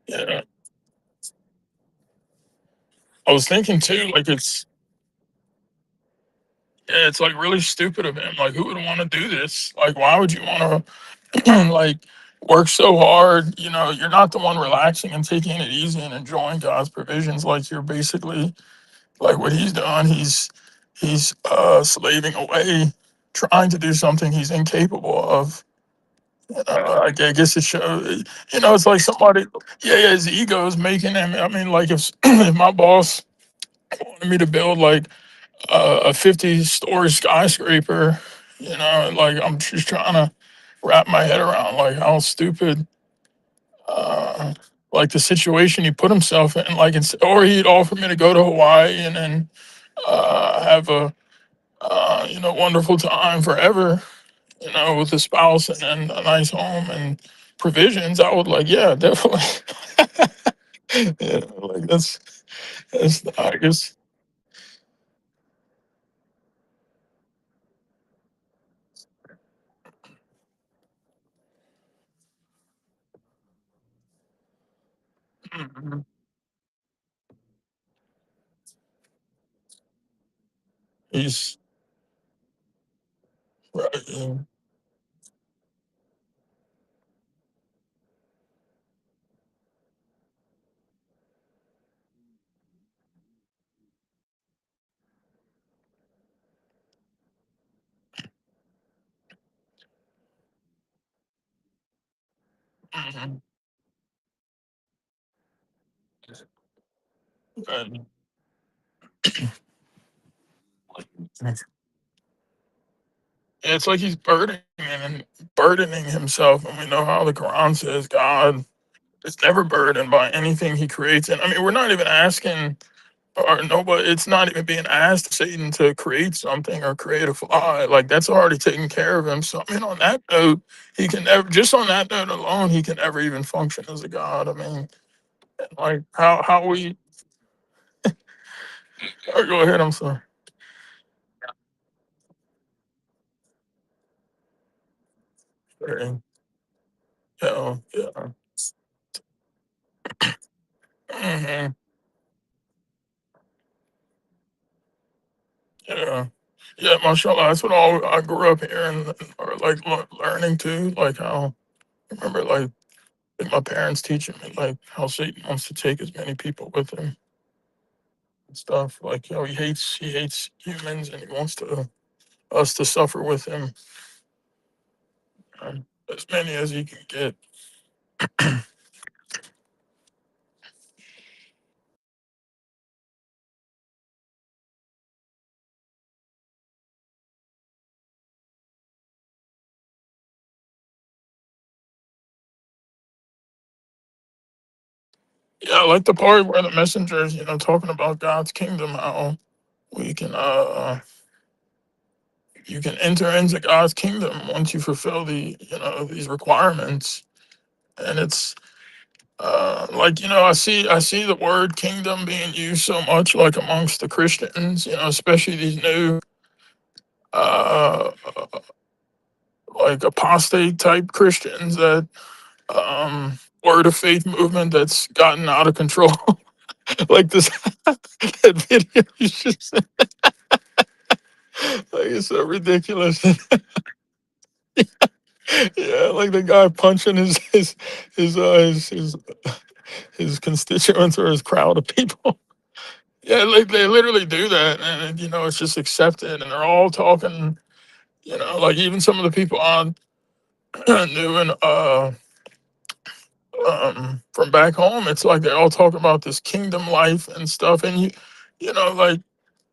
yeah. I was thinking too, like it's like really stupid of him. Like, who would want to do this? Like, why would you want to like work so hard? You know, you're not the one relaxing and taking it easy and enjoying God's provisions. Like, you're basically like what he's done. He's slaving away, trying to do something he's incapable of. I guess it shows. You know, it's like somebody. Yeah, yeah, his ego is making him. I mean, like if my boss wanted me to build like a 50-story skyscraper, you know, like I'm just trying to wrap my head around like how stupid, uh, like the situation he put himself in. Like it's, or he'd offer me to go to Hawaii and then have a you know, wonderful time forever, you know, with a spouse and then a nice home and provisions. I would like, yeah, definitely. Yeah, like that's I guess. Mhm. He's right. Yeah. Mhm. Right. It's like he's burdening himself, and we know how the Quran says God is never burdened by anything he creates. And I mean, we're not even asking, or nobody. It's not even being asked Satan to create something or create a fly. Like that's already taken care of him. So I mean, on that note, he can never. Just on that note alone, he can never even function as a god. I mean, like how we. Oh, go ahead. I'm sorry. Sorry. Yeah. Yeah. Mhm. Yeah. Yeah, mashallah. That's what all I grew up hearing or like learning too. Like how I remember like my parents teaching me like how Satan wants to take as many people with him and stuff. Like, you know, he hates humans and he wants to us to suffer with him, as many as he can get. Yeah, I like the part where the messengers, you know, talking about God's kingdom, how we can you can enter into God's kingdom once you fulfill the, you know, these requirements. And it's like, you know, I see the word kingdom being used so much like amongst the Christians, you know, especially these new uh like apostate type Christians that word of faith movement that's gotten out of control. Like this that video you just said, like it's so ridiculous. Yeah, like the guy punching his his constituents or his crowd of people. Yeah, like they literally do that, and you know it's just accepted, and they're all talking. You know, like even some of the people on knew and from back home, it's like they all talk about this kingdom life and stuff, and you know, like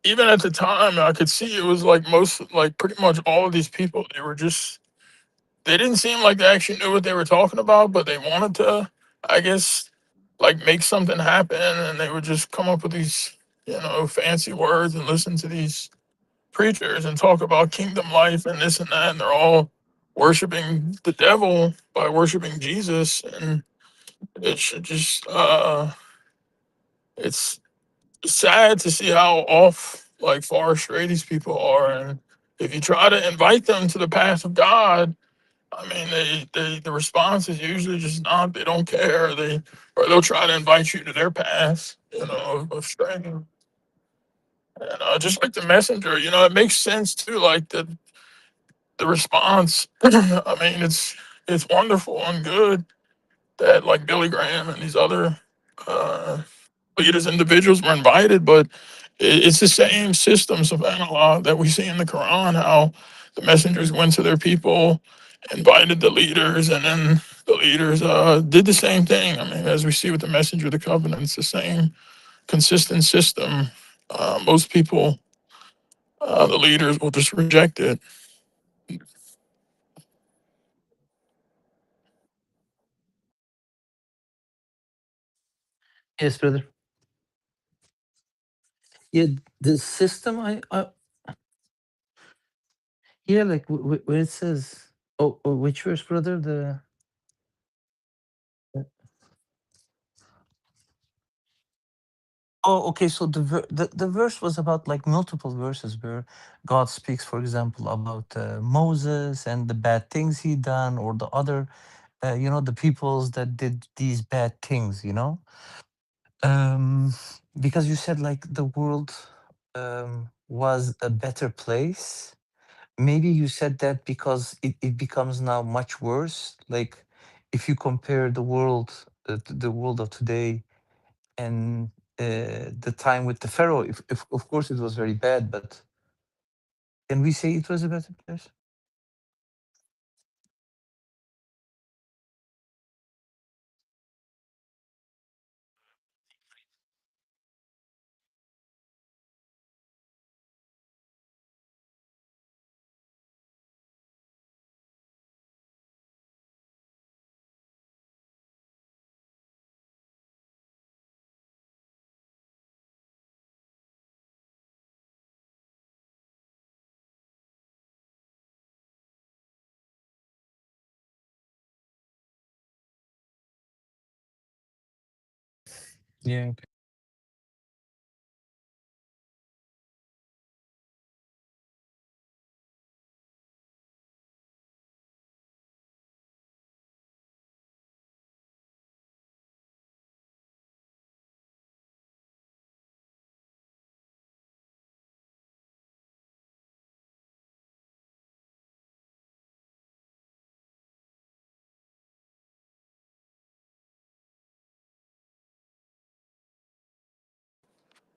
even at the time, I could see it was like most, like pretty much all of these people, they were just they didn't seem like they actually knew what they were talking about, but they wanted to, I guess, like make something happen, and they would just come up with these, you know, fancy words and listen to these preachers and talk about kingdom life and this and that, and they're all worshiping the devil by worshiping Jesus, and it should just it's sad to see how off. like far astray these people are. And if you try to invite them to the path of God, I mean, the response is usually just not. They don't care. Or they'll try to invite you to their path, of straying. And just like the messenger, it makes sense too. Like the response. I mean, it's wonderful and good that like Billy Graham and these other uh, leaders, individuals were invited, but it's the same systems of analog that we see in the Quran. How the messengers went to their people, invited the leaders, and then the leaders did the same thing. I mean, as we see with the messenger of the covenant, it's the same consistent system. Most people, the leaders, will just reject it. Yes, brother. Yeah, the system. Yeah, like where it says, oh, which verse, brother? Oh, okay. So the verse was about like multiple verses where God speaks, for example, about Moses and the bad things he done, or the other, the peoples that did these bad things. Um, because you said like the world was a better place. Maybe you said that because it becomes now much worse. Like if you compare the world, the world of today, and the time with the Pharaoh, if of course it was very bad, but can we say it was a better place? Yeah.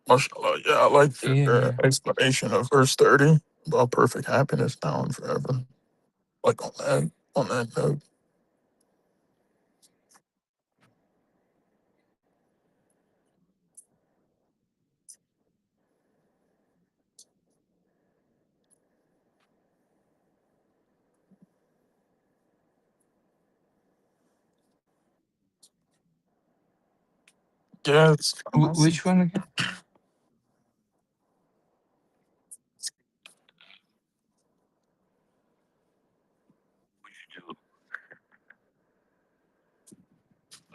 Mashallah. Yeah, I like Yeah, your yeah. explanation of verse 30 about perfect happiness now and forever. Like on that note. Yeah, it's awesome. Which one again?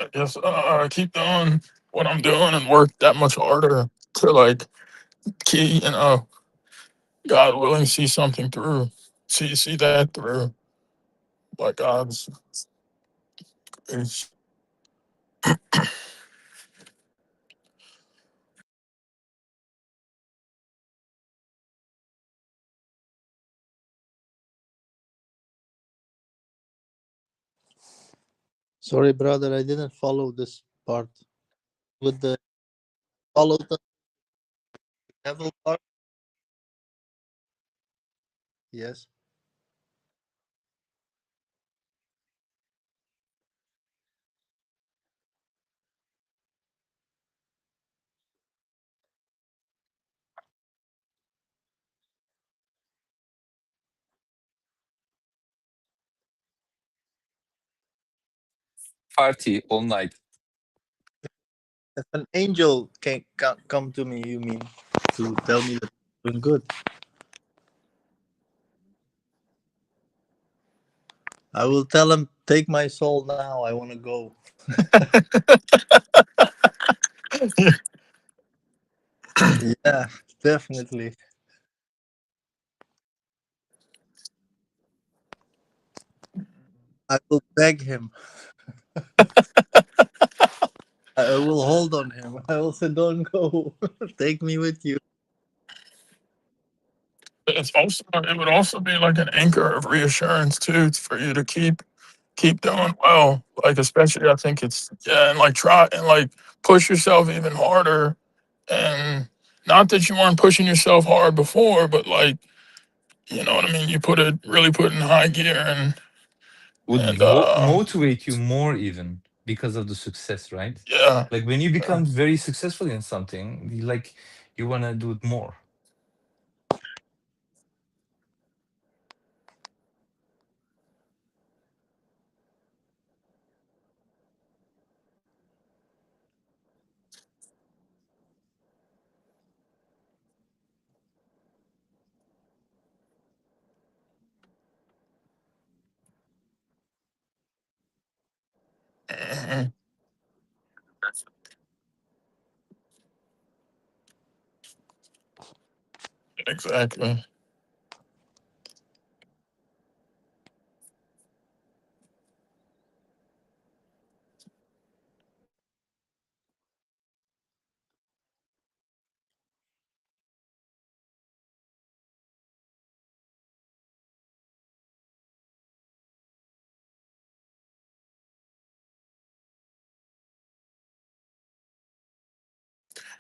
I guess keep doing what I'm doing and work that much harder to like key, God willing, see something through. See that through. Like God's grace. Sorry, brother, I didn't follow this part. With the follow the devil part? Yes. Party all night. If an angel can come to me, you mean to tell me that I'm doing good? I will tell him, take my soul now. I want to go. Yeah. Definitely. I will beg him. I will hold on him. I will say, "Don't go. Take me with you." It's also, it would also be like an anchor of reassurance too for you to keep doing well. Like especially I think it's, yeah, and like try and like push yourself even harder. And not that you weren't pushing yourself hard before, but like, you know what I mean, you really put in high gear. Would And motivate you more even because of the success, right? yeah. Like when you become very successful in something, you want to do it more. Mhm. Exactly.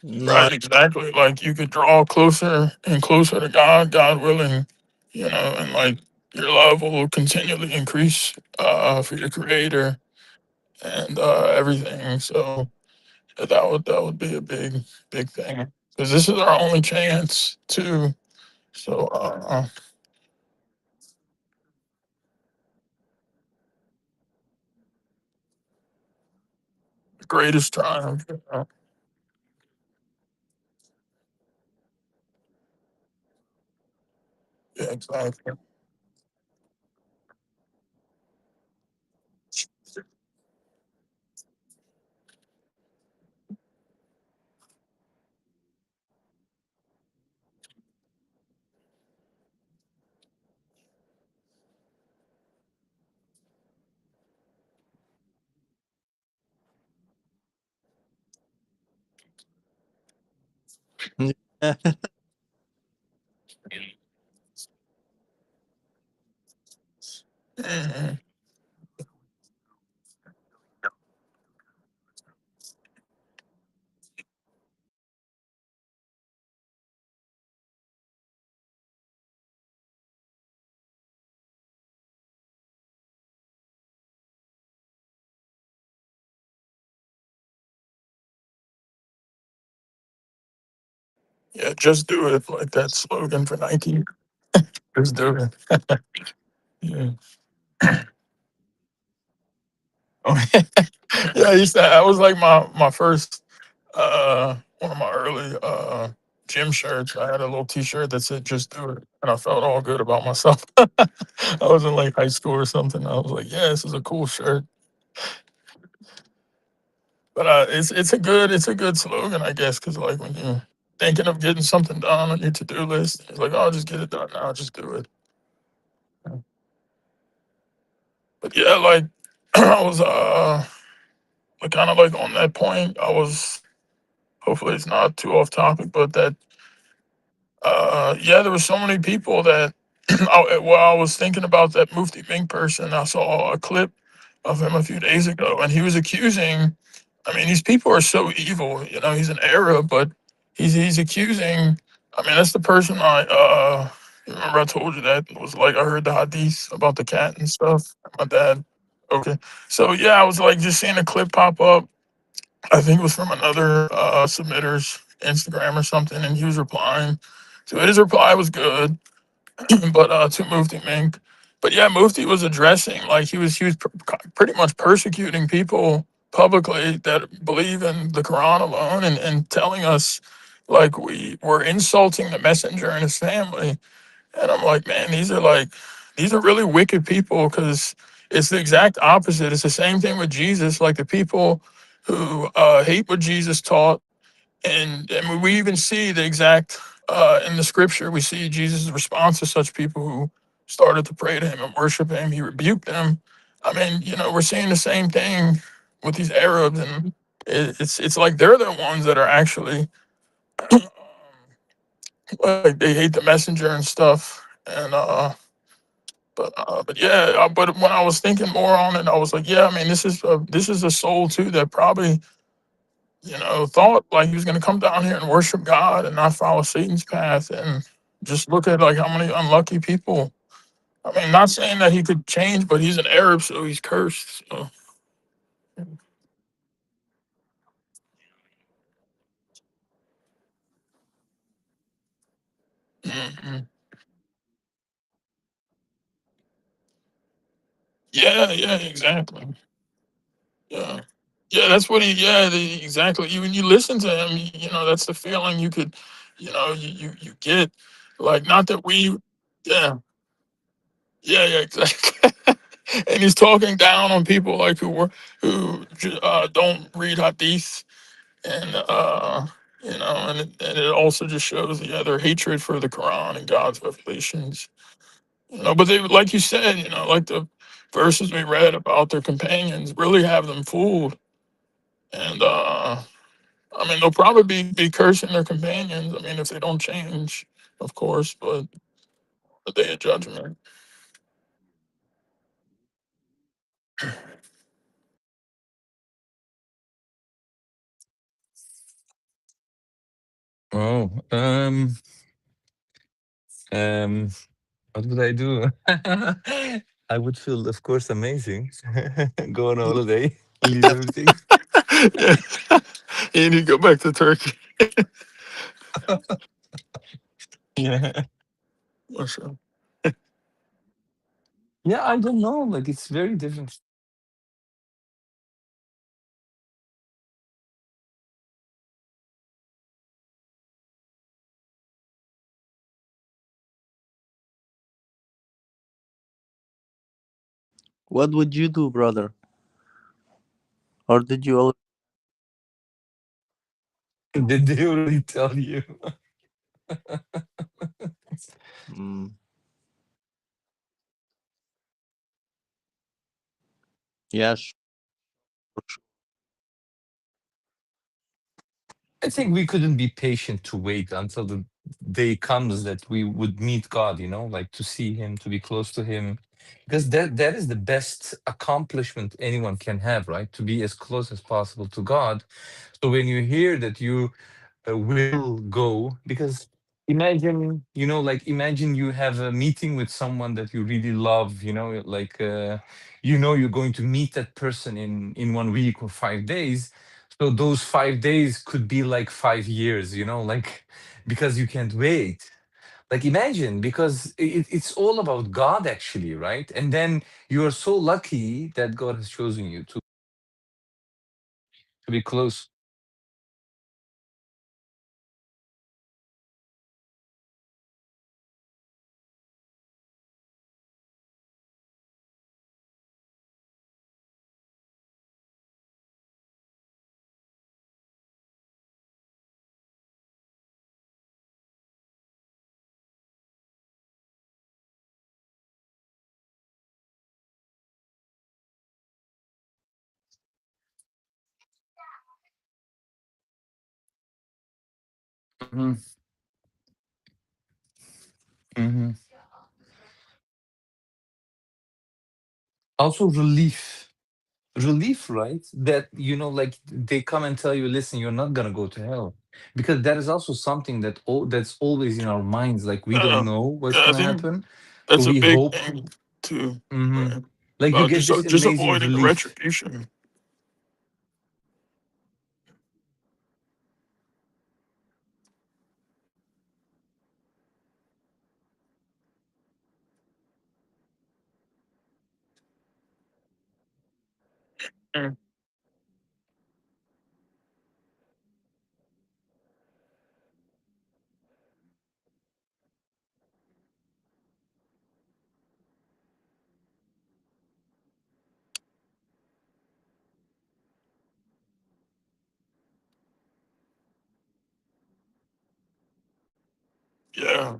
No. Right, exactly. Like you could draw closer and closer to God, God willing, you know, and like your love will continually increase for your creator and everything. So that would be a big thing. Because this is our only chance too. So greatest triumph. Yeah, exactly. Yeah. Mhm. Yeah, just do it. Like that slogan for Nike. Just do it. Yeah. Oh, yeah, I used to. That was like my first, one of my early gym shirts. I had a little T-shirt that said "Just do it," and I felt all good about myself. I was in like high school or something. I was like, "Yeah, this is a cool shirt." But it's a good slogan, I guess, because like when you're thinking of getting something done on your to-do list, it's like, "Oh, just get it done now. Just do it." But yeah, like I was like kind of like on that point. I was, hopefully it's not too off topic, but that yeah, there were so many people that while I was thinking about that Mufti Ming person, I saw a clip of him a few days ago, and he was accusing. I mean, these people are so evil. You know, he's an Arab, but he's accusing. I mean, that's the person you remember I told you that was like I heard the hadith about the cat and stuff. My dad. Okay, so yeah, I was like just seeing a clip pop up. I think it was from another submitter's Instagram or something, and he was replying. So his reply was good, but to Mufti Mink. But yeah, Mufti was addressing like pretty much persecuting people publicly that believe in the Quran alone, and telling us like we were insulting the messenger and his family. And I'm like, man, these are really wicked people, because it's the exact opposite. It's the same thing with Jesus. Like the people who hate what Jesus taught, and we even see the exact in the scripture, we see Jesus' response to such people who started to pray to him and worship him. He rebuked them. I mean, we're seeing the same thing with these Arabs, and it's like they're the ones that are actually like they hate the messenger and stuff. And but yeah, but when I was thinking more on it, I was like, yeah, I mean, this is a soul too that probably thought like he was going to come down here and worship God and not follow Satan's path. And just look at like how many unlucky people. I mean, not saying that he could change, but he's an Arab, so he's cursed. So, mhm. Yeah, yeah, exactly. Yeah, yeah, that's what he. Yeah, exactly. When you listen to him, that's the feeling you could, you get. Like, not that we. Yeah, yeah, yeah, exactly. And he's talking down on people like who don't read hadith, and and it also just shows their hatred for the Quran and God's revelations. But they, like you said, like the verses we read about their companions, really have them fooled. And I mean, they'll probably be cursing their companions. I mean, if they don't change, of course, but the day of judgment. Oh, um, what would I do? I would feel, of course, amazing. Go on holiday, leave everything. Yeah, you need to go back to Turkey. Yeah. What's up? Yeah, I don't know. Like, it's very different. What would you do, brother? Or did you already? Did they already tell you? Mm, yeah, sure. I think we couldn't be patient to wait until the day comes that we would meet God, like to see him, to be close to him. Because that is the best accomplishment anyone can have, right? To be as close as possible to God. So when you hear that you will go, because like imagine you have a meeting with someone that you really love, like you're going to meet that person in 1 week or 5 days. So those 5 days could be like 5 years, like because you can't wait. Like imagine, because it's all about God actually, right? And then you are so lucky that God has chosen you to be close. Mhm, mhm. Also relief, right? That like they come and tell you, listen, you're not gonna go to hell, because that is also something that's always in our minds. Like we don't Yeah, know what's yeah, I gonna think happen, so that's a we big hope. thing too. Hmm. Right? Like you About get this just amazing avoiding the relief. retribution. Mm. Yeah.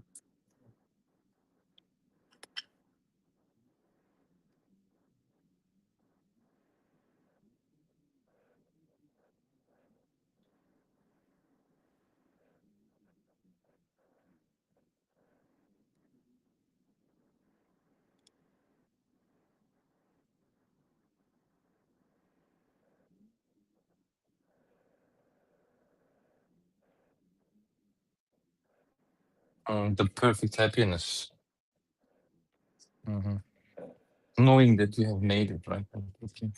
The perfect happiness. Mhm. Knowing that you have made it, right? Okay.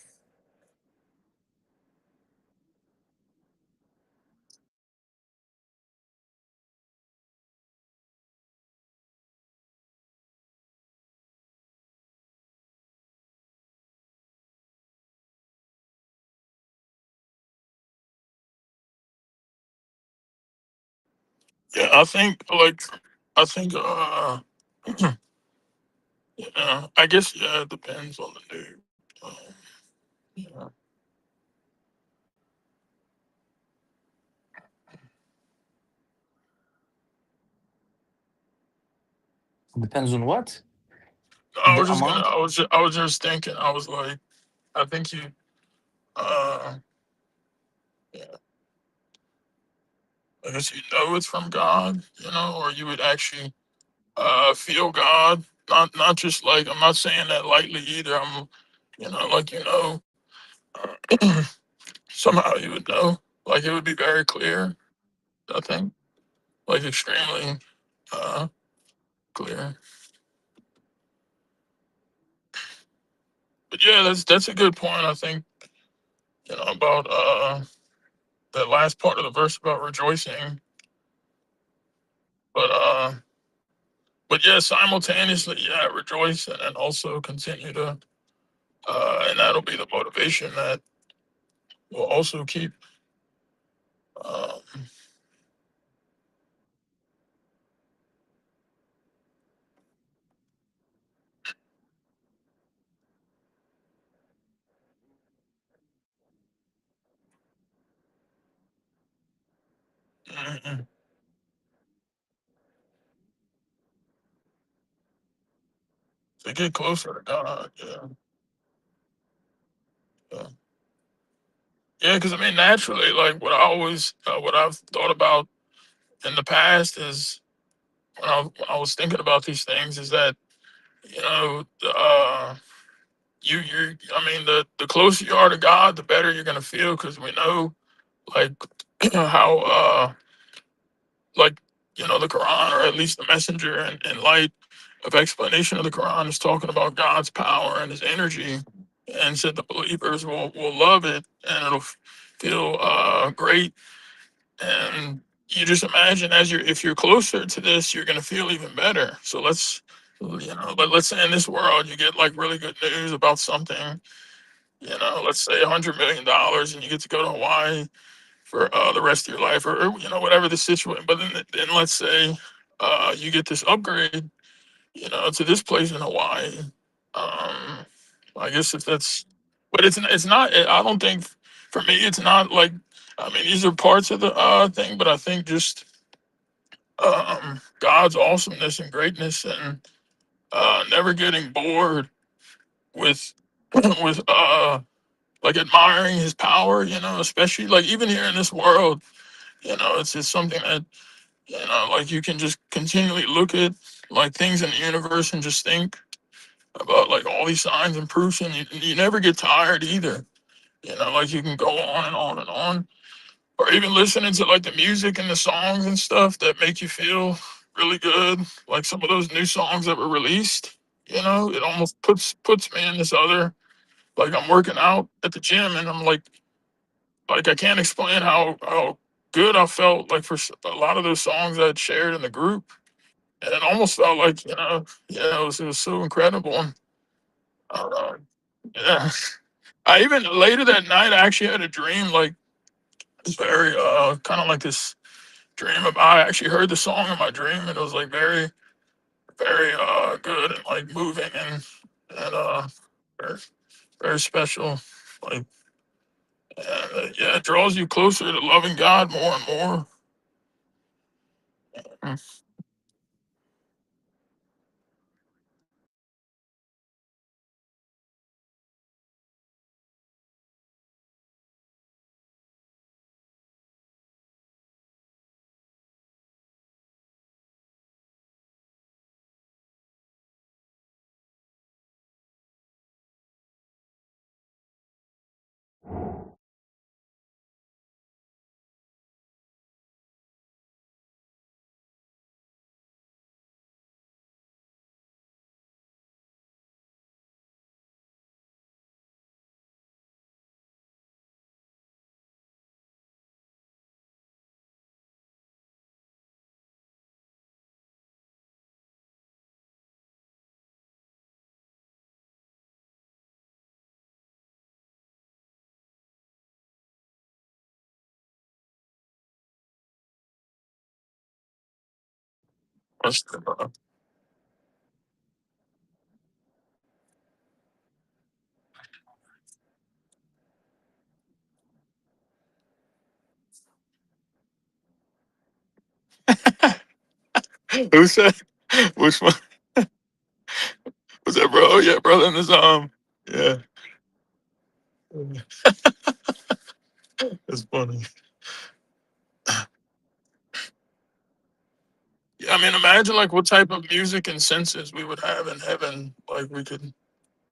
Yeah, I think yeah, I guess yeah, it depends on the dude. Um, yeah. Depends on what? I The was just gonna amount? I was just thinking, I was like, I think you uh yeah, I guess you know it's from God, you know, or you would actually feel God. Not just like, I'm not saying that lightly either. I'm, you know, like, you know, somehow you would know. Like it would be very clear, I think. Like extremely uh clear. But yeah, that's a good point, I think, you know, about that last part of the verse about rejoicing. But but yeah, simultaneously, yeah, rejoice and then also continue to and that'll be the motivation that will also keep um to get closer to God. Yeah. Yeah. Yeah, because I mean, naturally, like what I've thought about in the past is when I was thinking about these things is that, you know, I mean, the closer you are to God, the better you're gonna feel, because we know like how like, you know, the Quran, or at least the messenger and light of explanation of the Quran, is talking about God's power and his energy, and said the believers will love it, and it'll feel great. And you just imagine, as you're if you're closer to this, you're gonna feel even better. So you know, let's say in this world you get like really good news about something, you know, let's say $100 million, and you get to go to Hawaii for the rest of your life, or you know, whatever the situation. But then let's say you get this upgrade, you know, to this place in Hawaii. Um, I guess if that's, but it's not. I don't think, for me, it's not like. I mean, these are parts of the thing, but I think just God's awesomeness and greatness, and never getting bored with with like admiring his power. You know, especially like even here in this world. You know, it's just something that, you know, like you can just continually look at like things in the universe and just think about like all these signs and proofs, and you never get tired either. You know, like you can go on and on and on, or even listening to like the music and the songs and stuff that make you feel really good. Like some of those new songs that were released, you know, it almost puts me in this other, like I'm working out at the gym, and I'm like I can't explain how good I felt like for a lot of those songs I had shared in the group, and it almost felt like, yeah, it was so incredible. And uh, yeah, I even later that night I actually had a dream, like it's very kind of like this dream about, I actually heard the song in my dream, and it was like very very good and like moving, and very, very special, like, yeah, it draws you closer to loving God more and more. Mm. What's who said? Which one was that, bro? Oh, yeah, brother in his yeah, that's funny. Yeah, I mean, imagine like what type of music and senses we would have in heaven. Like we could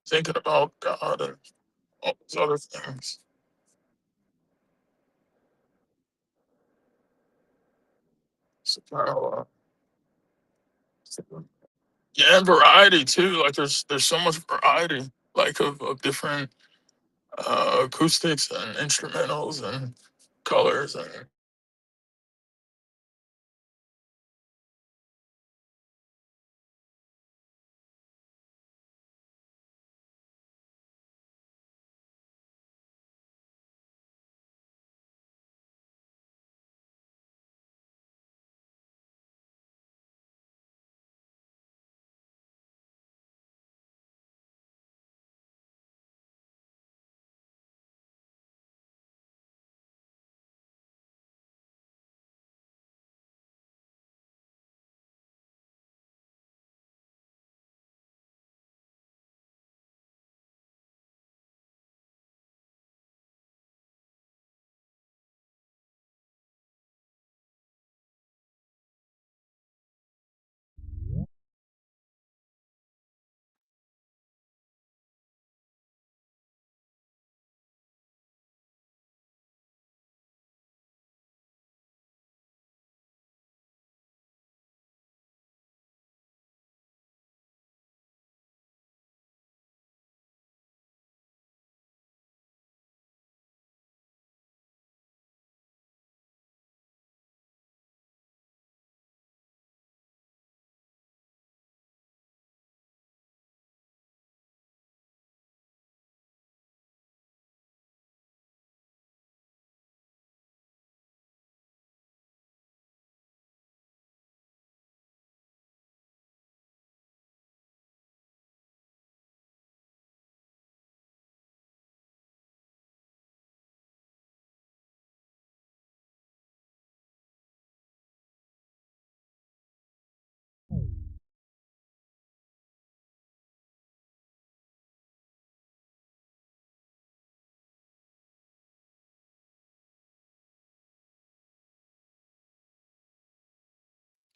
thinking about God and all these other things. So, yeah, and variety too. Like there's so much variety, like of different acoustics and instrumentals and colors and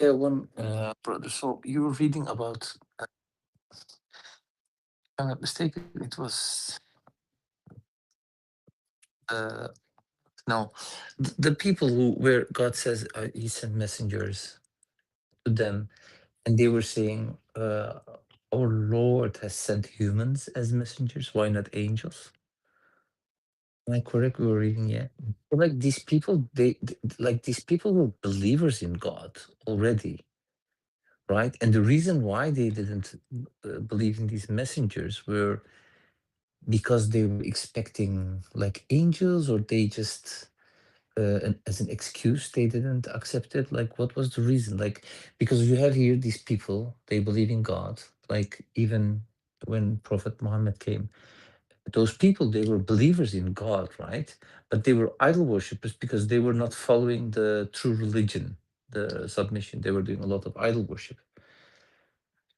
Yeah, one brother. So you were reading about, if I'm not mistaken, it was uh, no, the people who where God says He sent messengers to them, and they were saying, "Our Lord has sent humans as messengers. Why not angels?" Am I correct? We were reading, yeah. But like these people, like these people were believers in God already, right? And the reason why they didn't believe in these messengers were because they were expecting like angels, or they just as an excuse they didn't accept it. Like, what was the reason? Like, because you have here these people, they believe in God. Like, even when Prophet Muhammad came, those people, they were believers in God, right? But they were idol worshippers because they were not following the true religion, the submission. They were doing a lot of idol worship.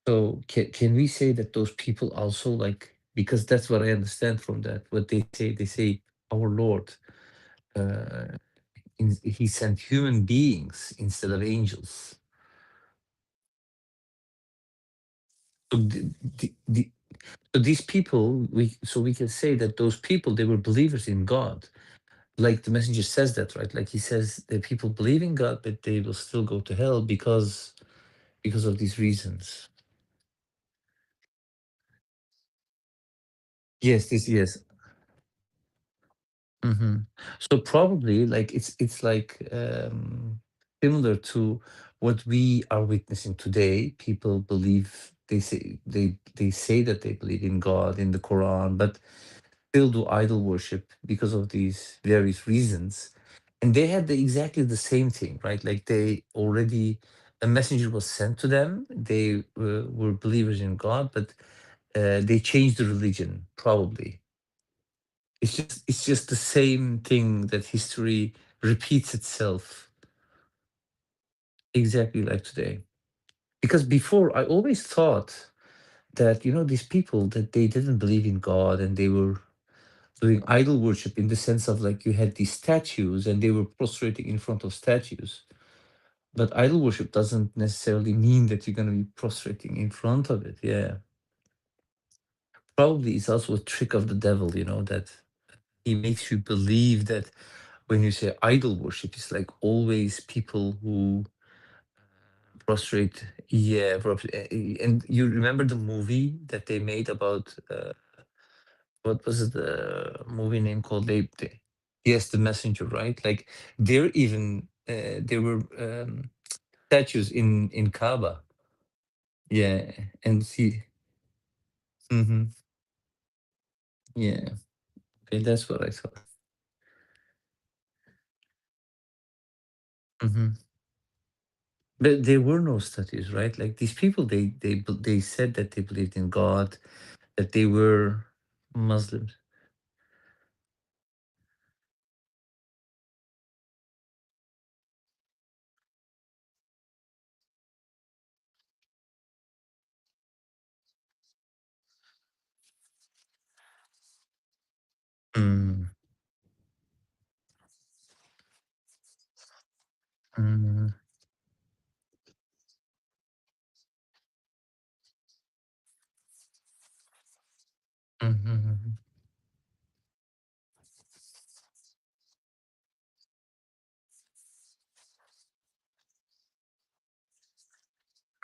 So can we say that those people also, like, because that's what I understand from that, what they say, our Lord, uh, he sent human beings instead of angels. So, so these people, we can say that those people, they were believers in God. Like the messenger says that, right? Like he says that people believe in God, but they will still go to hell because of these reasons. Yes. hmm So probably like it's like similar to what we are witnessing today. People believe, they say that they believe in God, in the Quran, but still do idol worship because of these various reasons. And they had exactly the same thing, right? Like they already a messenger was sent to them. They were believers in God, but they changed the religion. Probably it's just the same thing that history repeats itself exactly like today. Because before, I always thought that these people, that they didn't believe in God, and they were doing idol worship in the sense of, like, you had these statues and they were prostrating in front of statues. But idol worship doesn't necessarily mean that you're going to be prostrating in front of it. Yeah. Probably it's also a trick of the devil, that he makes you believe that when you say idol worship, it's like always people who prostrate. Yeah. And you remember the movie that they made about, what was it, the movie name called? Yes, The Messenger, right? Like, there were statues in Kaaba. Yeah. And see. Hmm. Yeah. Okay, that's what I thought. Hmm. But there were no statues, right? Like, these people, they said that they believed in God, that they were Muslims. Mm, mm, mhm,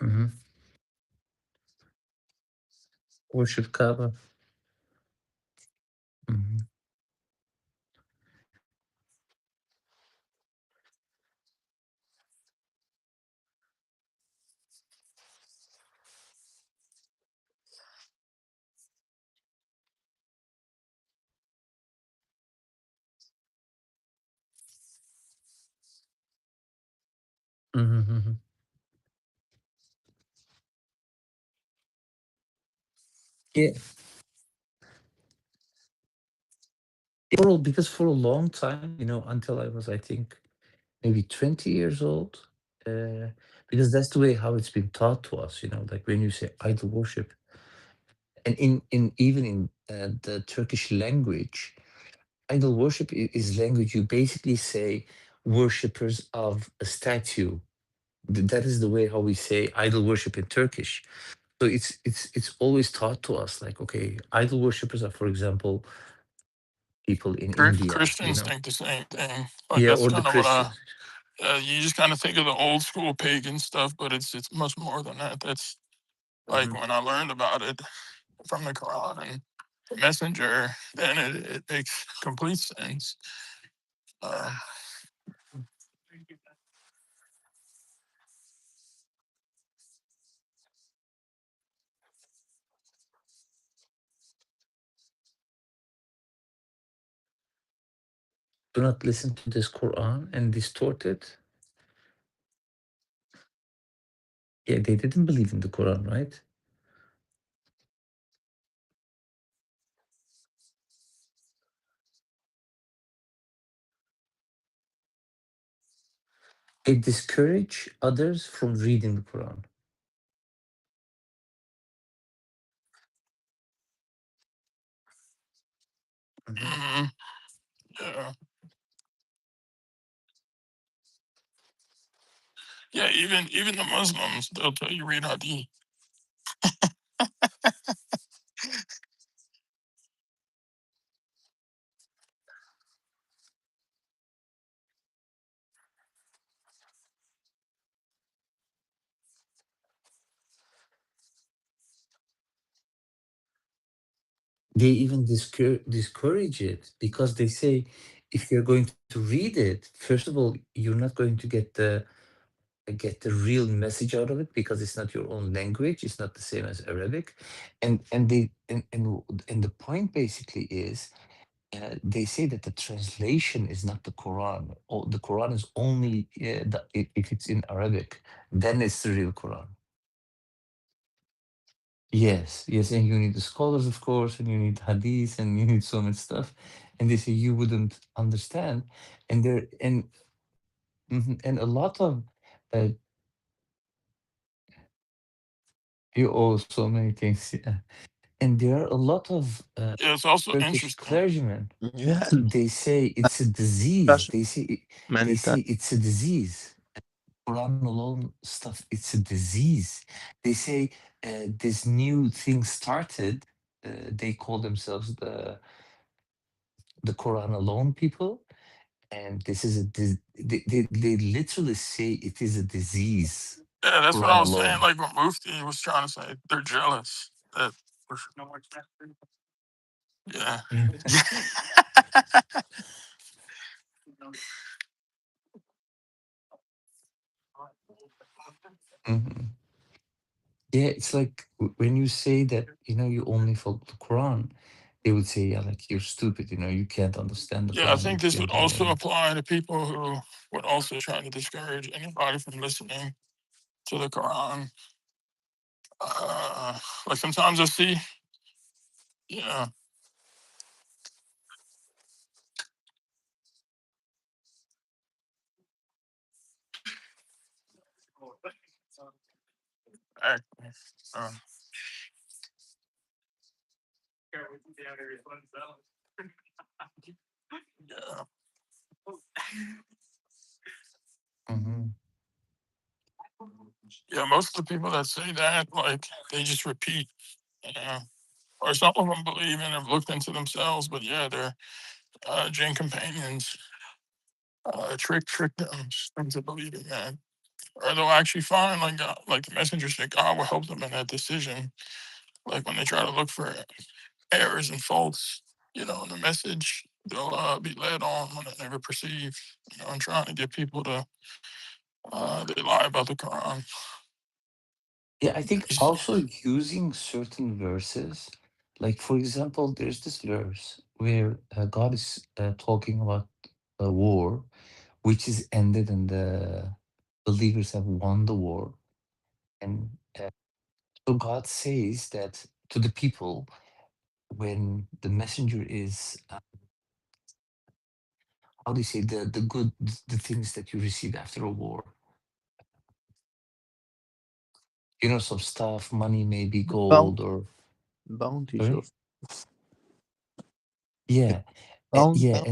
mhm. Worship Kaaba. Mhm, mhm, mhm. Yeah, because for a long time, until I was, I think, maybe 20 years old, uh, because that's the way how it's been taught to us, like when you say idol worship, and in even in the Turkish language, idol worship is language. You basically say worshippers of a statue. That is the way how we say idol worship in Turkish. So it's always taught to us, like, okay, idol worshippers are, for example, people in India, Christians think the same thing. Like yeah, that's or the kind of what I. Christians. You just kind of think of the old school pagan stuff, but it's much more than that. That's like Mhm. when I learned about it from the Quran and the Messenger, then it makes complete sense. Uh, Do not listen to this Quran and distort it. Yeah, they didn't believe in the Quran, right? They discourage others from reading the Quran. Mhm. mhm, yeah, yeah. Even the Muslims, they'll tell you read Hadith. They even discourage it, because they say, if you're going to read it, first of all, you're not going to get the real message out of it, because it's not your own language. It's not the same as Arabic, and the point basically is, they say that the translation is not the Quran. Or the Quran is only if it's in Arabic, then it's the real Quran. Yes, yes, and you need the scholars, of course, and you need hadith, and you need so much stuff. And they say you wouldn't understand, and there and a lot of uh, you owe so many things, yeah. And there are a lot of Yeah, it's also Turkish interesting. clergymen. Yeah, They say it's a disease. discussion They say many times. it's a disease. Quran alone stuff. It's a disease. They say this new thing started. They call themselves the Quran alone people, and this is they literally say it is a disease. Yeah, that's what I Quran was saying. alone. Like what Mufti was trying to say, they're jealous that. Yeah. Yeah. Mhm. Yeah, it's like when you say that, you only follow the Quran, they would say, yeah, like you're stupid, you can't understand the Yeah, I Quran, you think this would can't do also anything. apply to people who would also try to discourage anybody from listening to the Quran. Like sometimes I see, yeah, act, uh, yeah, Hmm. yeah. Most of the people that say that, like, they just repeat, uh, or some of them believe and have looked into themselves, but yeah, they're jinn companions trick them into believing that, or they'll actually find like the messenger said, God will help them in that decision. Like when they try to look for errors and faults, in the message, they'll be led on when they never perceive, and trying to get people to they lie about the Quran. Yeah, I think Basically. also using certain verses, like for example, there's this verse where God is talking about a war, which is ended and the believers have won the war. And so God says that to the people when the messenger is, how do you say, the things that you receive after a war, some stuff, money, maybe Bound, gold or, bounties or sorry? Yeah. Yeah, bound.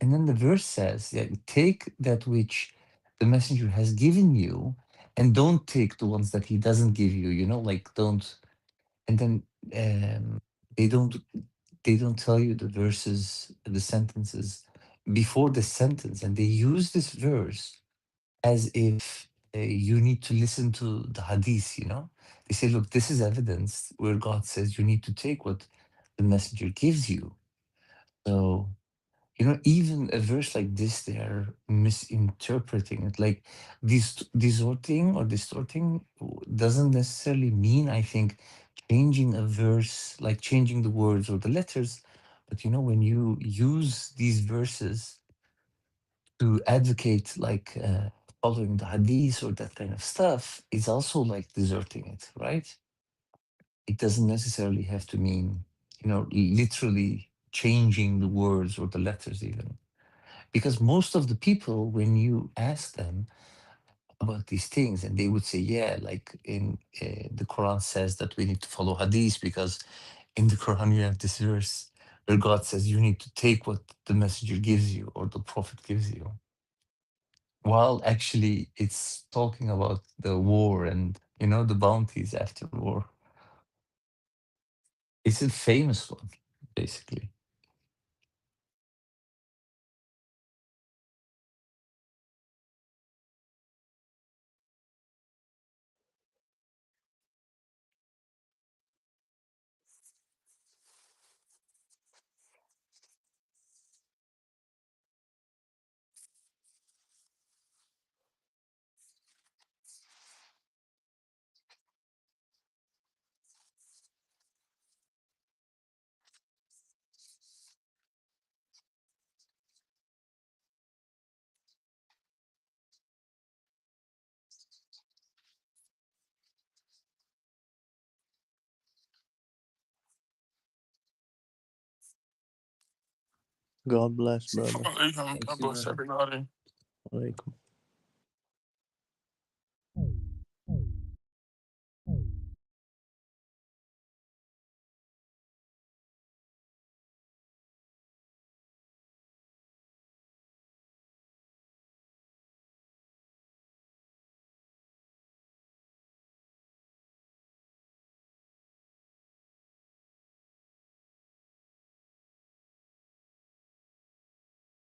and then the verse says, yeah, take that which the messenger has given you, and don't take the ones that he doesn't give you. Like don't. And then um, they don't they don't tell you the verses, the sentences before the sentence, and they use this verse as if you need to listen to the hadith. They say, look, this is evidence where God says you need to take what the messenger gives you. So even a verse like this, they are misinterpreting it. Like distorting doesn't necessarily mean, I think, changing a verse, like changing the words or the letters. But when you use these verses to advocate, like following the hadith or that kind of stuff, it's also like deserting it, right? It doesn't necessarily have to mean, literally changing the words or the letters even. Because most of the people, when you ask them about these things, and they would say, yeah, like in the Quran says that we need to follow hadith, because in the Quran you have this verse where God says you need to take what the messenger gives you or the prophet gives you, while actually it's talking about the war and the bounties after war. It's a famous one, basically. God bless, brother. God Thanks, bless brother. everybody. Alaikum.